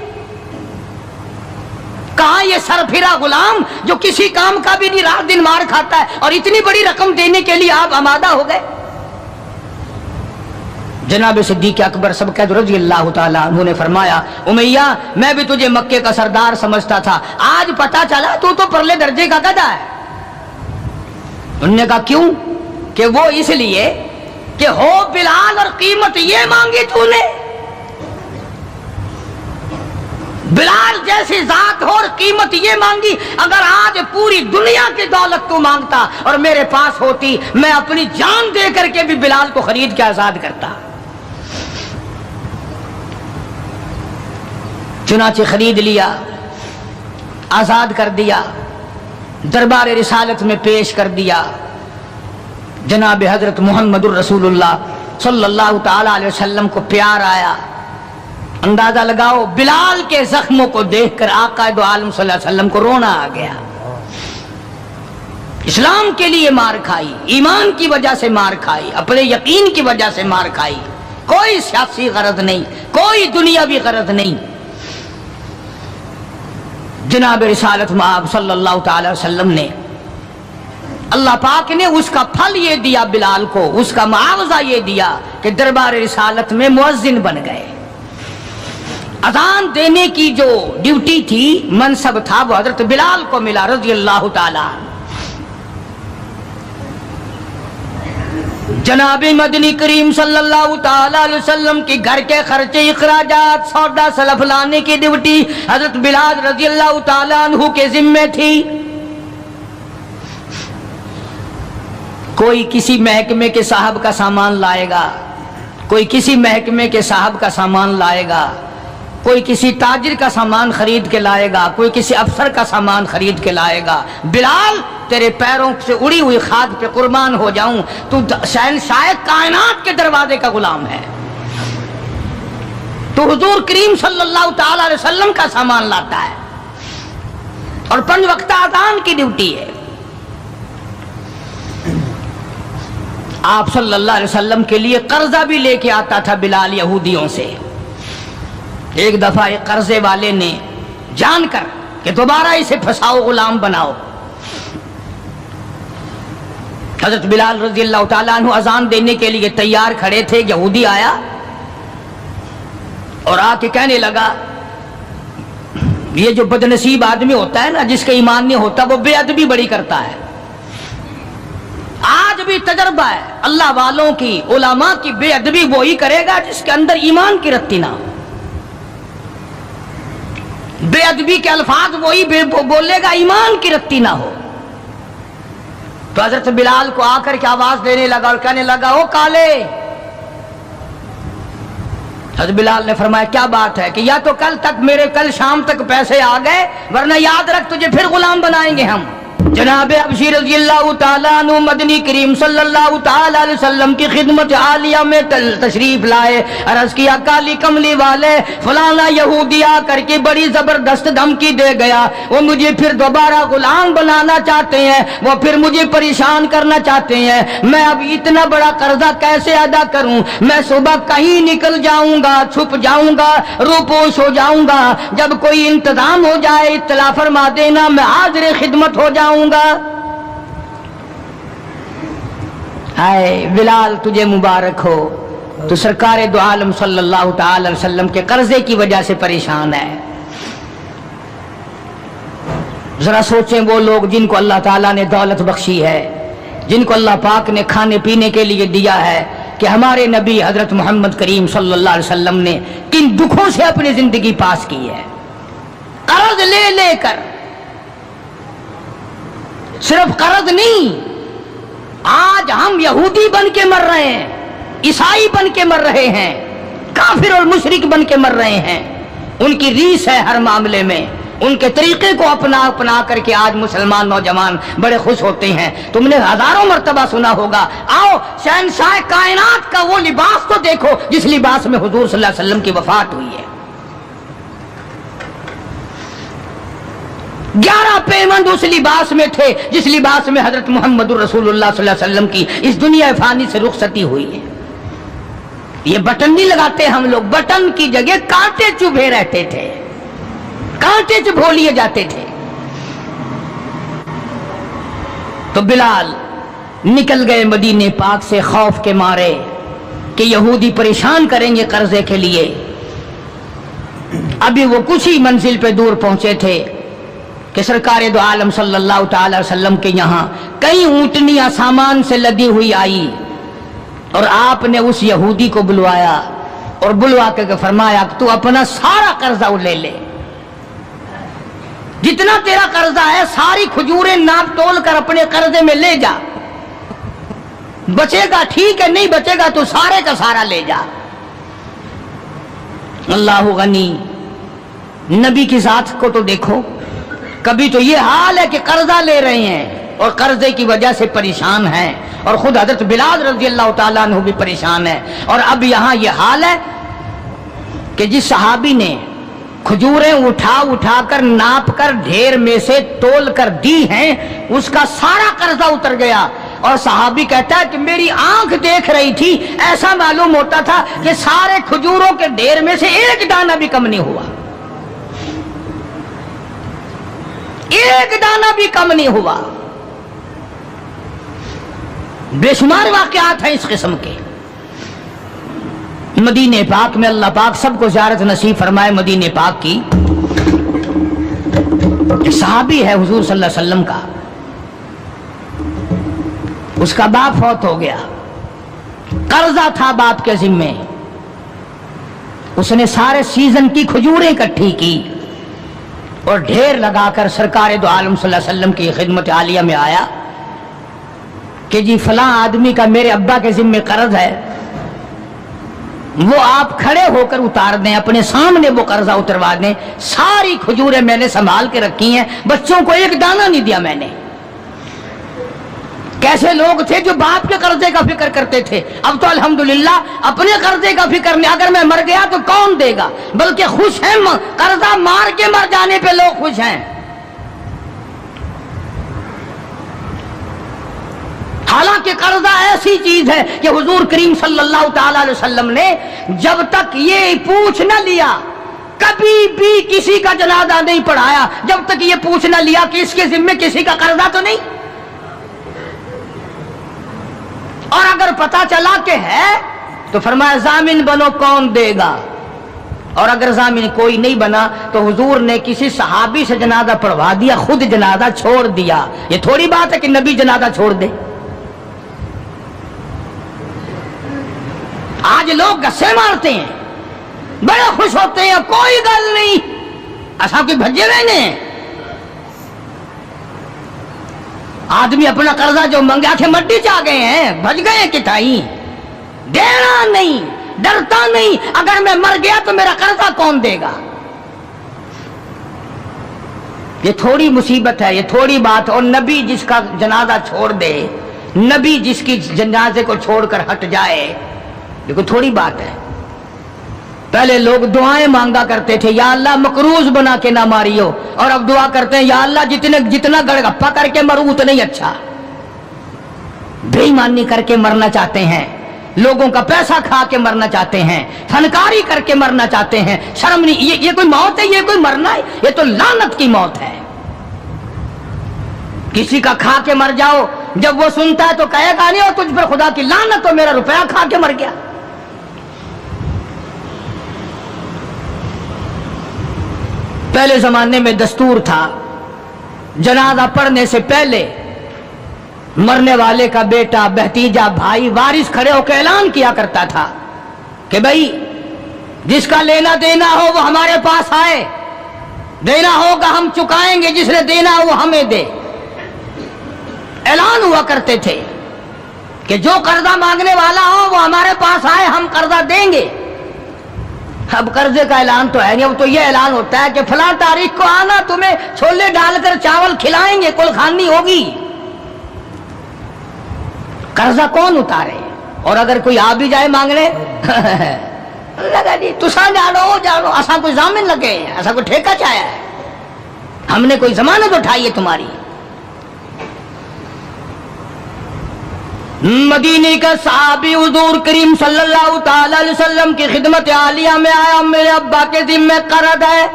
کہاں یہ سر پھرا غلام جو کسی کام کا بھی نہیں، رات دن مار کھاتا ہے، اور اتنی بڑی رقم دینے کے لیے آپ آمادہ ہو گئے؟ جناب صدیق اکبر سبقت رضی اللہ تعالیٰ عنہ نے فرمایا امیہ میں بھی تجھے مکے کا سردار سمجھتا تھا، آج پتا چلا تو پرلے درجے کا گدھا ہے۔ انہوں نے کہا کیوں؟ کہ وہ اس لیے کہ ہو بلال اور قیمت یہ مانگی تو نے، بلال جیسی ذات ہو اور قیمت یہ مانگی، اگر آج پوری دنیا کی دولت تو مانگتا اور میرے پاس ہوتی میں اپنی جان دے کر کے بھی بلال کو خرید کے آزاد کرتا۔ چنانچہ خرید لیا، آزاد کر دیا، دربار رسالت میں پیش کر دیا۔ جناب حضرت محمد الرسول اللہ صلی اللہ تعالی علیہ وسلم کو پیار آیا۔ اندازہ لگاؤ بلال کے زخموں کو دیکھ کر آقا دو عالم صلی اللہ علیہ وسلم کو رونا آ گیا۔ اسلام کے لیے مار کھائی، ایمان کی وجہ سے مار کھائی، اپنے یقین کی وجہ سے مار کھائی، کوئی سیاسی غرض نہیں، کوئی دنیاوی غرض نہیں۔ جناب رسالت مآب صلی اللہ تعالی وسلم نے، اللہ پاک نے اس کا پھل یہ دیا بلال کو، اس کا معاوضہ یہ دیا کہ دربار رسالت میں مؤذن بن گئے۔ اذان دینے کی جو ڈیوٹی تھی، منصب تھا، وہ حضرت بلال کو ملا رضی اللہ تعالی۔ جناب مدنی کریم صلی اللہ تعالی علیہ وسلم کی گھر کے خرچے اخراجات سودا سلف لانے کی ڈیوٹی حضرت بلال رضی اللہ تعالی عنہ کے ذمے تھی۔ کوئی کسی محکمے کے صاحب کا سامان لائے گا، کوئی کسی محکمے کے صاحب کا سامان لائے گا، کوئی کسی تاجر کا سامان خرید کے لائے گا، کوئی کسی افسر کا سامان خرید کے لائے گا۔ بلال تیرے پیروں سے اڑی ہوئی خاک پہ قربان ہو جاؤں، تو شہنشاہ کائنات کے دروازے کا غلام ہے، تو حضور کریم صلی اللہ تعالی علیہ وسلم کا سامان لاتا ہے، اور 5 وقت اذان کی ڈیوٹی ہے۔ آپ صلی اللہ علیہ وسلم کے لیے قرضہ بھی لے کے آتا تھا بلال یہودیوں سے۔ ایک دفعہ ایک قرضے والے نے جان کر کہ دوبارہ اسے پھنساؤ، غلام بناؤ، حضرت بلال رضی اللہ تعالیٰ عنہ اذان دینے کے لیے تیار کھڑے تھے، یہودی آیا اور آ کے کہنے لگا، یہ جو بدنصیب آدمی ہوتا ہے نا، جس کا ایمان نہیں ہوتا، وہ بے ادبی بڑی کرتا ہے۔ آج بھی تجربہ ہے اللہ والوں کی، علماء کی، بے ادبی وہی کرے گا جس کے اندر ایمان کی رتی نہ ہو، بے ادبی کے الفاظ وہی بولے گا ایمان کی رتی نہ ہو۔ تو حضرت بلال کو آ کر کے آواز دینے لگا اور کہنے لگا، او کالے۔ حضرت بلال نے فرمایا کیا بات ہے؟ کہ یا تو کل شام تک پیسے آ گئے، ورنہ یاد رکھ تجھے پھر غلام بنائیں گے ہم۔ جناب ابشیر رضی اللہ تعالیٰ عنہ مدنی کریم صلی اللہ تعالیٰ علیہ وسلم کی خدمت عالیہ میں تشریف لائے، عرض کیا کالی کملی والے فلانا یہودی آ کر کے بڑی زبردست دھمکی دے گیا، وہ مجھے پھر دوبارہ غلام بنانا چاہتے ہیں، وہ پھر مجھے پریشان کرنا چاہتے ہیں، میں اب اتنا بڑا قرضہ کیسے ادا کروں؟ میں صبح کہیں نکل جاؤں گا، چھپ جاؤں گا، روپوش ہو جاؤں گا، جب کوئی انتظام ہو جائے اطلاع فرما دینا، میں حاضر خدمت ہو جاؤں گا۔ ہائے بلال تجھے مبارک ہو، تو سرکار دو عالم صلی اللہ تعالی علیہ وسلم کے قرضے کی وجہ سے پریشان ہے۔ ذرا سوچیں وہ لوگ جن کو اللہ تعالیٰ نے دولت بخشی ہے، جن کو اللہ پاک نے کھانے پینے کے لیے دیا ہے، کہ ہمارے نبی حضرت محمد کریم صلی اللہ علیہ وسلم نے کن دکھوں سے اپنی زندگی پاس کی ہے، قرض لے لے کر۔ صرف قرض نہیں، آج ہم یہودی بن کے مر رہے ہیں، عیسائی بن کے مر رہے ہیں، کافر اور مشرک بن کے مر رہے ہیں۔ ان کی ریس ہے ہر معاملے میں، ان کے طریقے کو اپنا کر کے آج مسلمان نوجوان بڑے خوش ہوتے ہیں۔ تم نے ہزاروں مرتبہ سنا ہوگا، آؤ شہنشاہ کائنات کا وہ لباس تو دیکھو جس لباس میں حضور صلی اللہ علیہ وسلم کی وفات ہوئی ہے۔ 11 پیمند اس لباس میں تھے جس لباس میں حضرت محمد رسول اللہ صلی اللہ علیہ وسلم کی اس دنیا فانی سے رخصتی ہوئی ہے۔ یہ بٹن نہیں لگاتے ہم لوگ، بٹن کی جگہ کانٹے چبھے رہتے تھے، کانٹے چبھو لیے جاتے تھے۔ تو بلال نکل گئے مدینے پاک سے خوف کے مارے کہ یہودی پریشان کریں گے قرضے کے لیے۔ ابھی وہ کچھ ہی منزل پہ دور پہنچے تھے کہ سرکار دو عالم صلی اللہ تعالی وسلم کے یہاں کئی اونٹنیاں سامان سے لدی ہوئی آئی، اور آپ نے اس یہودی کو بلوایا اور بلوا کے فرمایا کہ تو اپنا سارا قرضہ لے لے، جتنا تیرا قرضہ ہے ساری کھجوریں ناپ تول کر اپنے قرضے میں لے جا، بچے گا ٹھیک ہے، نہیں بچے گا تو سارے کا سارا لے جا۔ اللہ غنی، نبی کی ذات کو تو دیکھو، کبھی تو یہ حال ہے کہ قرضہ لے رہے ہیں اور قرضے کی وجہ سے پریشان ہیں، اور خود حضرت بلال رضی اللہ تعالیٰ عنہ بھی پریشان ہے، اور اب یہاں یہ حال ہے کہ جس صحابی نے کھجوریں اٹھا کر ناپ کر ڈھیر میں سے تول کر دی ہیں، اس کا سارا قرضہ اتر گیا، اور صحابی کہتا ہے کہ میری آنکھ دیکھ رہی تھی، ایسا معلوم ہوتا تھا کہ سارے کھجوروں کے ڈھیر میں سے ایک دانہ بھی کم نہیں ہوا، ایک دانہ بھی کم نہیں ہوا۔ بے شمار واقعات ہیں اس قسم کے۔ مدینہ پاک میں اللہ پاک سب کو زیارت نصیب فرمائے۔ مدینہ پاک کی ایک صحابی ہے حضور صلی اللہ علیہ وسلم کا، اس کا باپ فوت ہو گیا، قرضہ تھا باپ کے ذمے، اس نے سارے سیزن کی کھجوریں اکٹھی کی اور ڈھیر لگا کر سرکار دو عالم صلی اللہ علیہ وسلم کی خدمت عالیہ میں آیا کہ جی فلاں آدمی کا میرے ابا کے ذمے قرض ہے، وہ آپ کھڑے ہو کر اتار دیں، اپنے سامنے وہ قرضہ اتروا دیں، ساری کھجوریں میں نے سنبھال کے رکھی ہیں، بچوں کو ایک دانہ نہیں دیا میں نے۔ کیسے لوگ تھے جو باپ کے قرضے کا فکر کرتے تھے، اب تو الحمدللہ اپنے قرضے کا فکر نہیں، اگر میں مر گیا تو کون دے گا، بلکہ خوش ہیں، قرضہ مار کے مر جانے پہ لوگ خوش ہیں۔ حالانکہ قرضہ ایسی چیز ہے کہ حضور کریم صلی اللہ تعالی علیہ وسلم نے جب تک یہ پوچھ نہ لیا، کبھی بھی کسی کا جنازہ نہیں پڑھایا جب تک یہ پوچھ نہ لیا کہ اس کے ذمے کسی کا قرضہ تو نہیں، اور اگر پتا چلا کہ ہے تو فرمایا ضامن بنو، کون دے گا، اور اگر ضامن کوئی نہیں بنا تو حضور نے کسی صحابی سے جنازہ پڑھوا دیا، خود جنازہ چھوڑ دیا۔ یہ تھوڑی بات ہے کہ نبی جنازہ چھوڑ دے۔ آج لوگ گسے مارتے ہیں، بڑے خوش ہوتے ہیں، کوئی گل نہیں، ایسا کوئی بھجے ہوئے نہیں۔ آدمی اپنا قرضہ جو منگا تھے مٹی چاہ گئے ہیں، بھج گئے کتائی، دینا نہیں، ڈرتا نہیں، اگر میں مر گیا تو میرا قرضہ کون دے گا۔ یہ تھوڑی مصیبت ہے، یہ تھوڑی بات، اور نبی جس کا جنازہ چھوڑ دے، نبی جس کی جنازے کو چھوڑ کر ہٹ جائے، یہ کوئی تھوڑی بات ہے۔ پہلے لوگ دعائیں مانگا کرتے تھے، یا اللہ مقروض بنا کے نہ ماریو، اور اب دعا کرتے ہیں یا اللہ جتنا گڑگپا کر کے مروں اتنا ہی اچھا۔ بے ایمانی کر کے مرنا چاہتے ہیں، لوگوں کا پیسہ کھا کے مرنا چاہتے ہیں، فنکاری کر کے مرنا چاہتے ہیں، شرم نہیں، یہ کوئی موت ہے، یہ کوئی مرنا ہے، یہ تو لعنت کی موت ہے۔ کسی کا کھا کے مر جاؤ، جب وہ سنتا ہے تو کہے گا نہیں، اور تجھ پر خدا کی لعنت ہو، میرا روپیہ کھا کے مر گیا۔ پہلے زمانے میں دستور تھا، جنازہ پڑھنے سے پہلے مرنے والے کا بیٹا، بھتیجا، بھائی، وارث کھڑے ہو کے اعلان کیا کرتا تھا کہ بھائی جس کا لینا دینا ہو وہ ہمارے پاس آئے، دینا ہوگا ہم چکائیں گے، جس نے دینا ہو وہ ہمیں دے۔ اعلان ہوا کرتے تھے کہ جو قرضہ مانگنے والا ہو وہ ہمارے پاس آئے، ہم قرضہ دیں گے۔ اب قرضے کا اعلان تو ہے نہیں، اب تو یہ اعلان ہوتا ہے کہ فلاں تاریخ کو آنا، تمہیں چھولے ڈال کر چاول کھلائیں گے، کل خانی ہوگی۔ قرضہ کون اتارے؟ اور اگر کوئی آ بھی جائے مانگنے لگا جی تسا جانو ایسا کوئی ضامن لگے، ایسا کوئی ٹھیکہ چاہیا ہے، ہم نے کوئی ضمانت اٹھائی ہے تمہاری؟ مدینے کا صحابی حضور کریم صلی اللہ تعالی علیہ وسلم کی خدمت عالیہ میں آیا، میرے ابا کے ذمہ قرض ہے،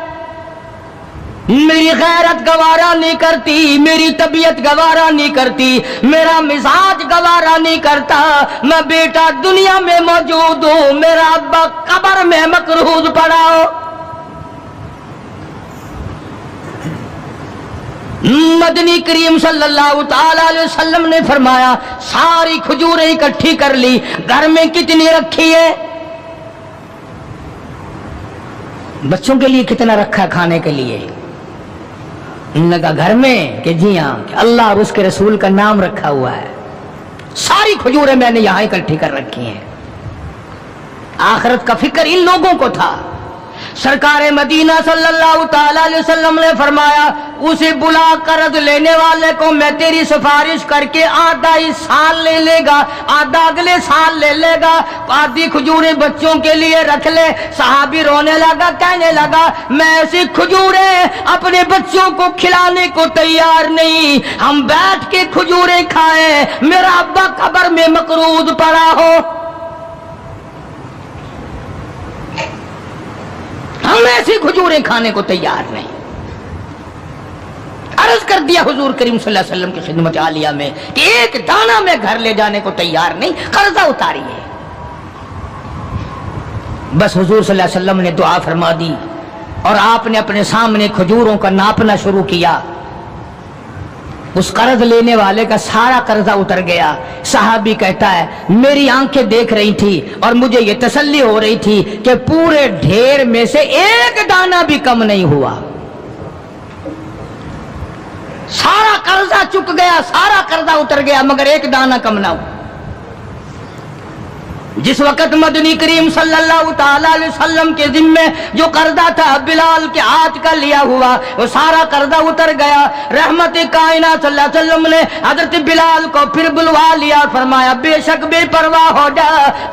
میری غیرت گوارا نہیں کرتی، میری طبیعت گوارا نہیں کرتی، میرا مزاج گوارا نہیں کرتا، میں بیٹا دنیا میں موجود ہوں، میرا ابا قبر میں مقروض پڑا ہو۔ مدنی کریم صلی اللہ تعالی علیہ وسلم نے فرمایا ساری کھجوریں اکٹھی کر لی، گھر میں کتنی رکھی ہے؟ بچوں کے لیے کتنا رکھا کھانے کے لیے؟ ان نے کہا گھر میں کہ جی ہاں، کہ اللہ اور اس کے رسول کا نام رکھا ہوا ہے، ساری کھجوریں میں نے یہاں اکٹھی کر رکھی ہیں۔ آخرت کا فکر ان لوگوں کو تھا۔ سرکار مدینہ صلی اللہ تعالی علیہ وسلم نے فرمایا اسے بلا، قرض لینے والے کو میں تیری سفارش کر کے آدھا اس سال لے لے گا، آدھا اگلے سال لے لے گا، آدھی کھجوریں بچوں کے لیے رکھ لے۔ صحابی رونے لگا، کہنے لگا میں ایسی کھجوریں اپنے بچوں کو کھلانے کو تیار نہیں، ہم بیٹھ کے کھجوریں کھائیں، میرا ابا قبر میں مقروض پڑا ہو۔ ہم ایسی کھجوریں کھانے کو تیار نہیں۔ عرض کر دیا حضور کریم صلی اللہ علیہ وسلم کی خدمت عالیہ میں کہ ایک دانہ میں گھر لے جانے کو تیار نہیں، قرضہ اتاریے۔ بس حضور صلی اللہ علیہ وسلم نے دعا فرما دی اور آپ نے اپنے سامنے کھجوروں کا ناپنا شروع کیا۔ اس قرض لینے والے کا سارا قرضہ اتر گیا۔ صحابی کہتا ہے میری آنکھیں دیکھ رہی تھی اور مجھے یہ تسلی ہو رہی تھی کہ پورے ڈھیر میں سے ایک دانہ بھی کم نہیں ہوا۔ سارا قرضہ چک گیا، سارا قرضہ اتر گیا، مگر ایک دانہ کم نہ ہوا۔ جس وقت مدنی کریم صلی اللہ تعالی علیہ وسلم کے ذمے جو قرضہ تھا بلال کے ہاتھ کا لیا ہوا، وہ سارا قرضہ اتر گیا۔ رحمت کائنات صلی اللہ علیہ وسلم نے حضرت بلال کو پھر بلوا لیا، فرمایا بے شک بے پرواہ ہو جا،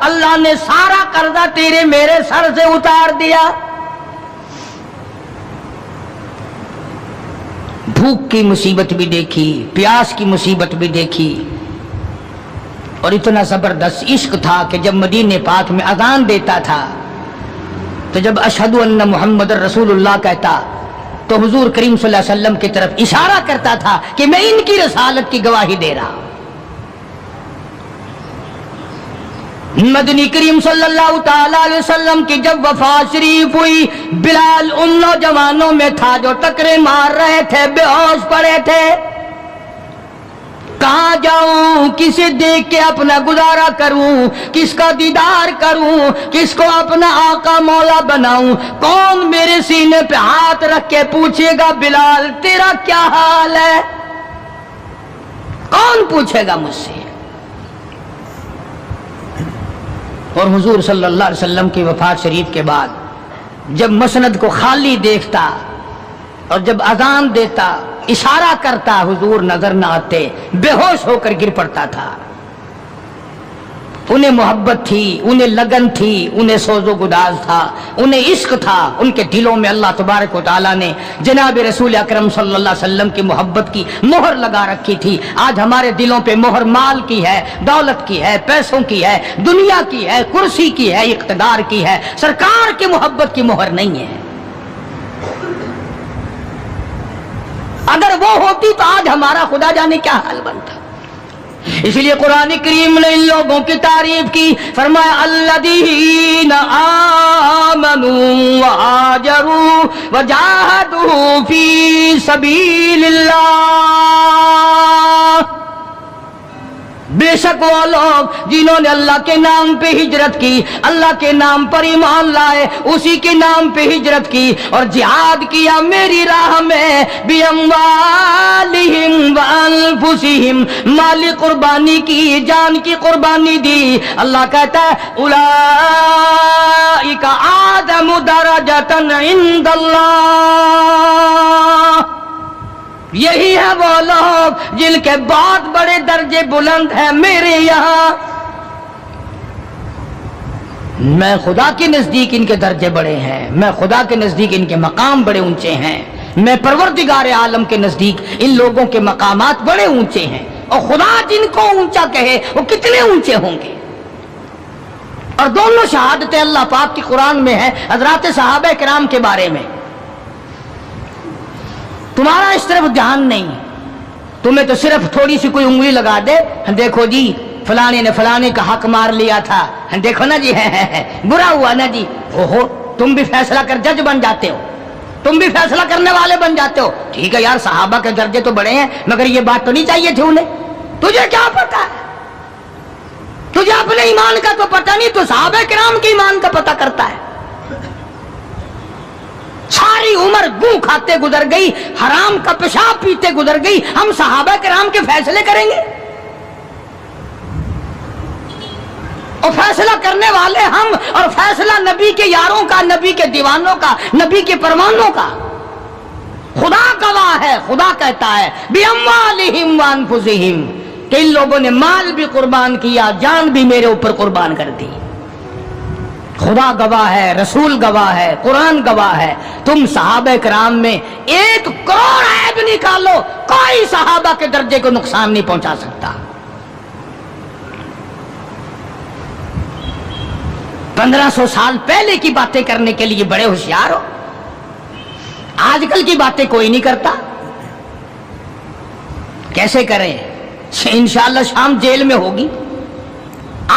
اللہ نے سارا قرضہ تیرے میرے سر سے اتار دیا۔ بھوک کی مصیبت بھی دیکھی، پیاس کی مصیبت بھی دیکھی، اور اتنا زبردست عشق تھا کہ جب مدینے پاک میں اذان دیتا تھا تو جب اشہد ان محمد رسول اللہ کہتا تو حضور کریم صلی اللہ علیہ وسلم کی طرف اشارہ کرتا تھا کہ میں ان کی رسالت کی گواہی دے رہا ہوں۔ مدنی کریم صلی اللہ تعالی علیہ وسلم کی جب وفات شریف ہوئی، بلال ان نوجوانوں میں تھا جو ٹکرے مار رہے تھے، بے ہوش پڑے تھے۔ کہاں جاؤں، کسے دیکھ کے اپنا گزارا کروں، کس کا دیدار کروں، کس کو اپنا آقا مولا بناؤں، کون میرے سینے پہ ہاتھ رکھ کے پوچھے گا بلال تیرا کیا حال ہے؟ کون پوچھے گا مجھ سے؟ اور حضور صلی اللہ علیہ وسلم کی وفات شریف کے بعد جب مسند کو خالی دیکھتا اور جب اذان دیتا، اشارہ کرتا، حضور نظر نہ آتے، بے ہوش ہو کر گر پڑتا تھا۔ انہیں محبت تھی، انہیں لگن تھی، انہیں سوز و گداز تھا، انہیں عشق تھا، ان کے دلوں میں اللہ تبارک و تعالیٰ نے جناب رسول اکرم صلی اللہ علیہ وسلم کی محبت کی مہر لگا رکھی تھی۔ آج ہمارے دلوں پہ مہر مال کی ہے، دولت کی ہے، پیسوں کی ہے، دنیا کی ہے، کرسی کی ہے، اقتدار کی ہے، سرکار کی محبت کی مہر نہیں ہے۔ اگر وہ ہوتی تو آج ہمارا خدا جانے کیا حال بنتا۔ اس لیے قرآن کریم نے ان لوگوں کی تعریف کی، فرمایا الذین آمنوا وہاجروا وجاہدوا فی سبیل اللہ، بے شک وہ لوگ جنہوں نے اللہ کے نام پہ ہجرت کی، اللہ کے نام پر ایمان لائے، اسی کے نام پہ ہجرت کی اور جہاد کیا میری راہ میں، بِأَمْوَالِهِمْ وَأَنفُسِهِمْ، مالی قربانی کی، جان کی قربانی دی۔ اللہ کہتا ہے اولئک اعظم درجۃ عند اللہ، یہی ہے وہ لوگ جن کے بہت بڑے درجے بلند ہیں میرے یہاں، میں خدا کے نزدیک ان کے درجے بڑے ہیں، میں خدا کے نزدیک ان کے مقام بڑے اونچے ہیں۔ میں پروردگار عالم کے نزدیک ان لوگوں کے مقامات بڑے اونچے ہیں، اور خدا جن کو اونچا کہے وہ کتنے اونچے ہوں گے۔ اور دونوں شہادتیں اللہ پاک کی قرآن میں ہے حضرات صحابہ کرام کے بارے میں۔ تمہارا اس طرف دھیان نہیں، تمہیں تو صرف تھوڑی سی کوئی انگلی لگا دے، دیکھو جی فلانے نے فلانے کا حق مار لیا تھا، دیکھو نا جی برا ہوا نا جی، اوہو تم بھی فیصلہ کر جج بن جاتے ہو، تم بھی فیصلہ کرنے والے بن جاتے ہو۔ ٹھیک ہے یار، صحابہ کے درجے تو بڑے ہیں، مگر یہ بات تو نہیں چاہیے تھی انہیں۔ تجھے کیا پتا ہے؟ تجھے اپنے ایمان کا تو پتہ نہیں، تو صحابہ کرام کے ایمان کا پتہ کرتا ہے۔ ساری عمر گوں کھاتے گزر گئی، حرام کا پیشاب پیتے گزر گئی، ہم صحابہ کرام کے فیصلے کریں گے؟ اور فیصلہ کرنے والے ہم، اور فیصلہ نبی کے یاروں کا، نبی کے دیوانوں کا، نبی کے پروانوں کا۔ خدا گواہ ہے، خدا کہتا ہے بِأَمْوَالِهِمْ وَأَنفُسِهِمْ کہ ان لوگوں نے مال بھی قربان کیا، جان بھی میرے اوپر قربان کر دی۔ خدا گواہ ہے، رسول گواہ ہے، قرآن گواہ ہے۔ تم صحابہ کرام میں 1 کروڑ عیب نکالو، کوئی صحابہ کے درجے کو نقصان نہیں پہنچا سکتا۔ 1500 سال پہلے کی باتیں کرنے کے لیے بڑے ہوشیار ہو، آج کل کی باتیں کوئی نہیں کرتا۔ کیسے کریں؟ انشاءاللہ شام جیل میں ہوگی۔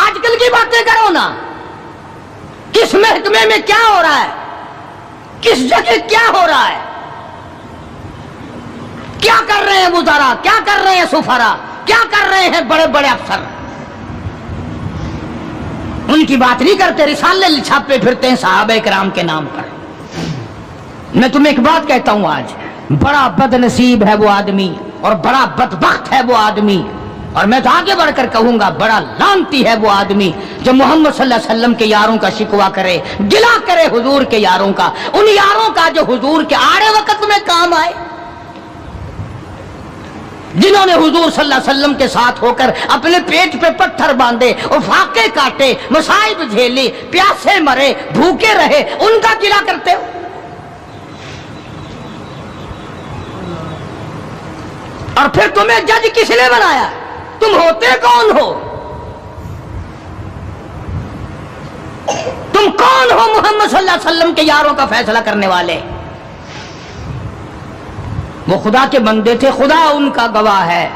آج کل کی باتیں کرو نا، کس محکمے میں کیا ہو رہا ہے، کس جگہ کیا ہو رہا ہے، کیا کر رہے ہیں وزراء، کیا کر رہے ہیں سفراء، کیا کر رہے ہیں بڑے بڑے افسر، ان کی بات نہیں کرتے، رسالے چھاپے پھرتے ہیں صحابہ کرام کے نام پر۔ میں تمہیں ایک بات کہتا ہوں، آج بڑا بد نصیب ہے وہ آدمی، اور بڑا بدبخت ہے وہ آدمی، اور میں تو آگے بڑھ کر کہوں گا بڑا لعنتی ہے وہ آدمی جو محمد صلی اللہ علیہ وسلم کے یاروں کا شکوہ کرے، گلہ کرے حضور کے یاروں کا، ان یاروں کا جو حضور کے آڑے وقت میں کام آئے، جنہوں نے حضور صلی اللہ علیہ وسلم کے ساتھ ہو کر اپنے پیٹ پہ پتھر باندھے اور فاقے کاٹے، مصائب جھیلے، پیاسے مرے، بھوکے رہے، ان کا گلہ کرتے ہو۔ اور پھر تمہیں جج کس نے بنایا؟ تم ہوتے کون ہو؟ تم کون ہو محمد صلی اللہ علیہ وسلم کے یاروں کا فیصلہ کرنے والے؟ وہ خدا کے بندے تھے، خدا ان کا گواہ ہے،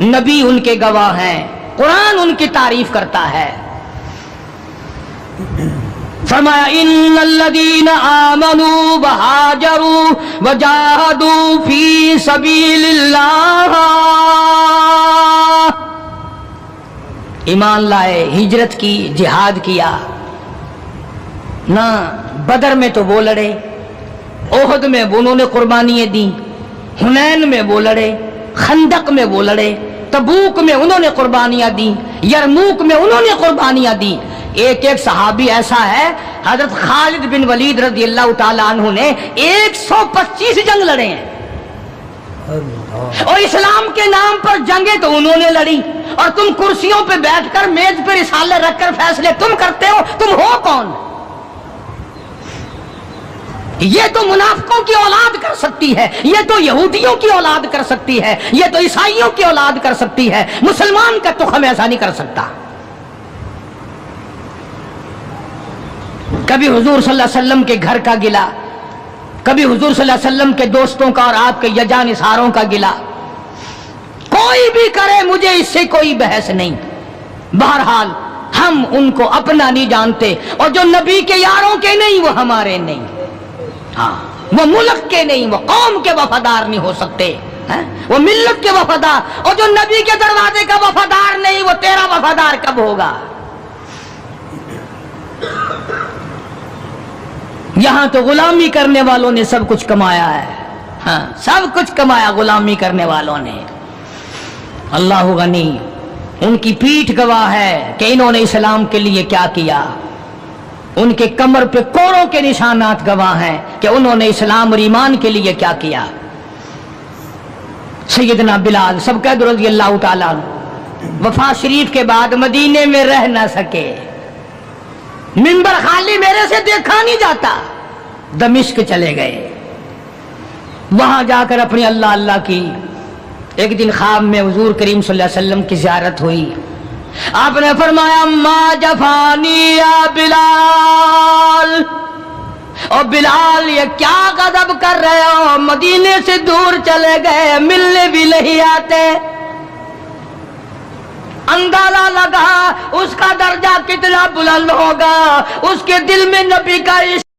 نبی ان کے گواہ ہیں، قرآن ان کی تعریف کرتا ہے۔ فرمایا ان الذین آمنوا وہاجروا وجاہدوا فی سبیل اللہ، ایمان لائے، ہجرت کی، جہاد کیا نہ، بدر میں تو وہ لڑے، احد میں انہوں نے قربانیاں دی، حنین میں وہ لڑے، خندق میں وہ لڑے، تبوک میں انہوں نے قربانیاں دی، یرموک میں انہوں نے قربانیاں دی۔ ایک ایک صحابی ایسا ہے، حضرت خالد بن ولید رضی اللہ تعالیٰ عنہ نے 125 جنگ لڑے ہیں، اور اسلام کے نام پر جنگیں تو انہوں نے لڑی، اور تم کرسیوں پہ بیٹھ کر میز پہ رسالے رکھ کر فیصلے تم کرتے ہو۔ تم ہو کون؟ یہ تو منافقوں کی اولاد کر سکتی ہے، یہ تو یہودیوں کی اولاد کر سکتی ہے، یہ تو عیسائیوں کی اولاد کر سکتی ہے، مسلمان کا تخم ایسا نہیں کر سکتا۔ کبھی حضور صلی اللہ علیہ وسلم کے گھر کا گلہ، کبھی حضور صلی اللہ علیہ وسلم کے دوستوں کا اور آپ کے یجانصاروں کا گلہ، کوئی بھی کرے، مجھے اس سے کوئی بحث نہیں۔ بہرحال ہم ان کو اپنا نہیں جانتے، اور جو نبی کے یاروں کے نہیں وہ ہمارے نہیں، ہاں وہ ملک کے نہیں، وہ قوم کے وفادار نہیں ہو سکتے، وہ ملت کے وفادار، اور جو نبی کے دروازے کا وفادار نہیں وہ تیرا وفادار کب ہوگا؟ یہاں تو غلامی کرنے والوں نے سب کچھ کمایا ہے، ہاں سب کچھ کمایا غلامی کرنے والوں نے۔ اللہ غنی، ان کی پیٹھ گواہ ہے کہ انہوں نے اسلام کے لیے کیا کیا، ان کے کمر پہ کوڑوں کے نشانات گواہ ہیں کہ انہوں نے اسلام اور ایمان کے لیے کیا کیا۔ سیدنا بلال سبقت رضی اللہ تعالیٰ وفات شریف کے بعد مدینے میں رہ نہ سکے، ممبر خالی میرے سے دیکھا نہیں جاتا، دمشق چلے گئے۔ وہاں جا کر اپنی اللہ اللہ کی. ایک دن خواب میں حضور کریم صلی اللہ علیہ وسلم کی زیارت ہوئی. آپ نے فرمایا ما جفانی یا بلال، اور بلال یہ کیا غضب کر رہے ہو، مدینے سے دور چلے گئے، ملنے بھی نہیں آتے. اندازہ لگا اس کا درجہ کتنا بلند ہوگا، اس کے دل میں نبی کا عشق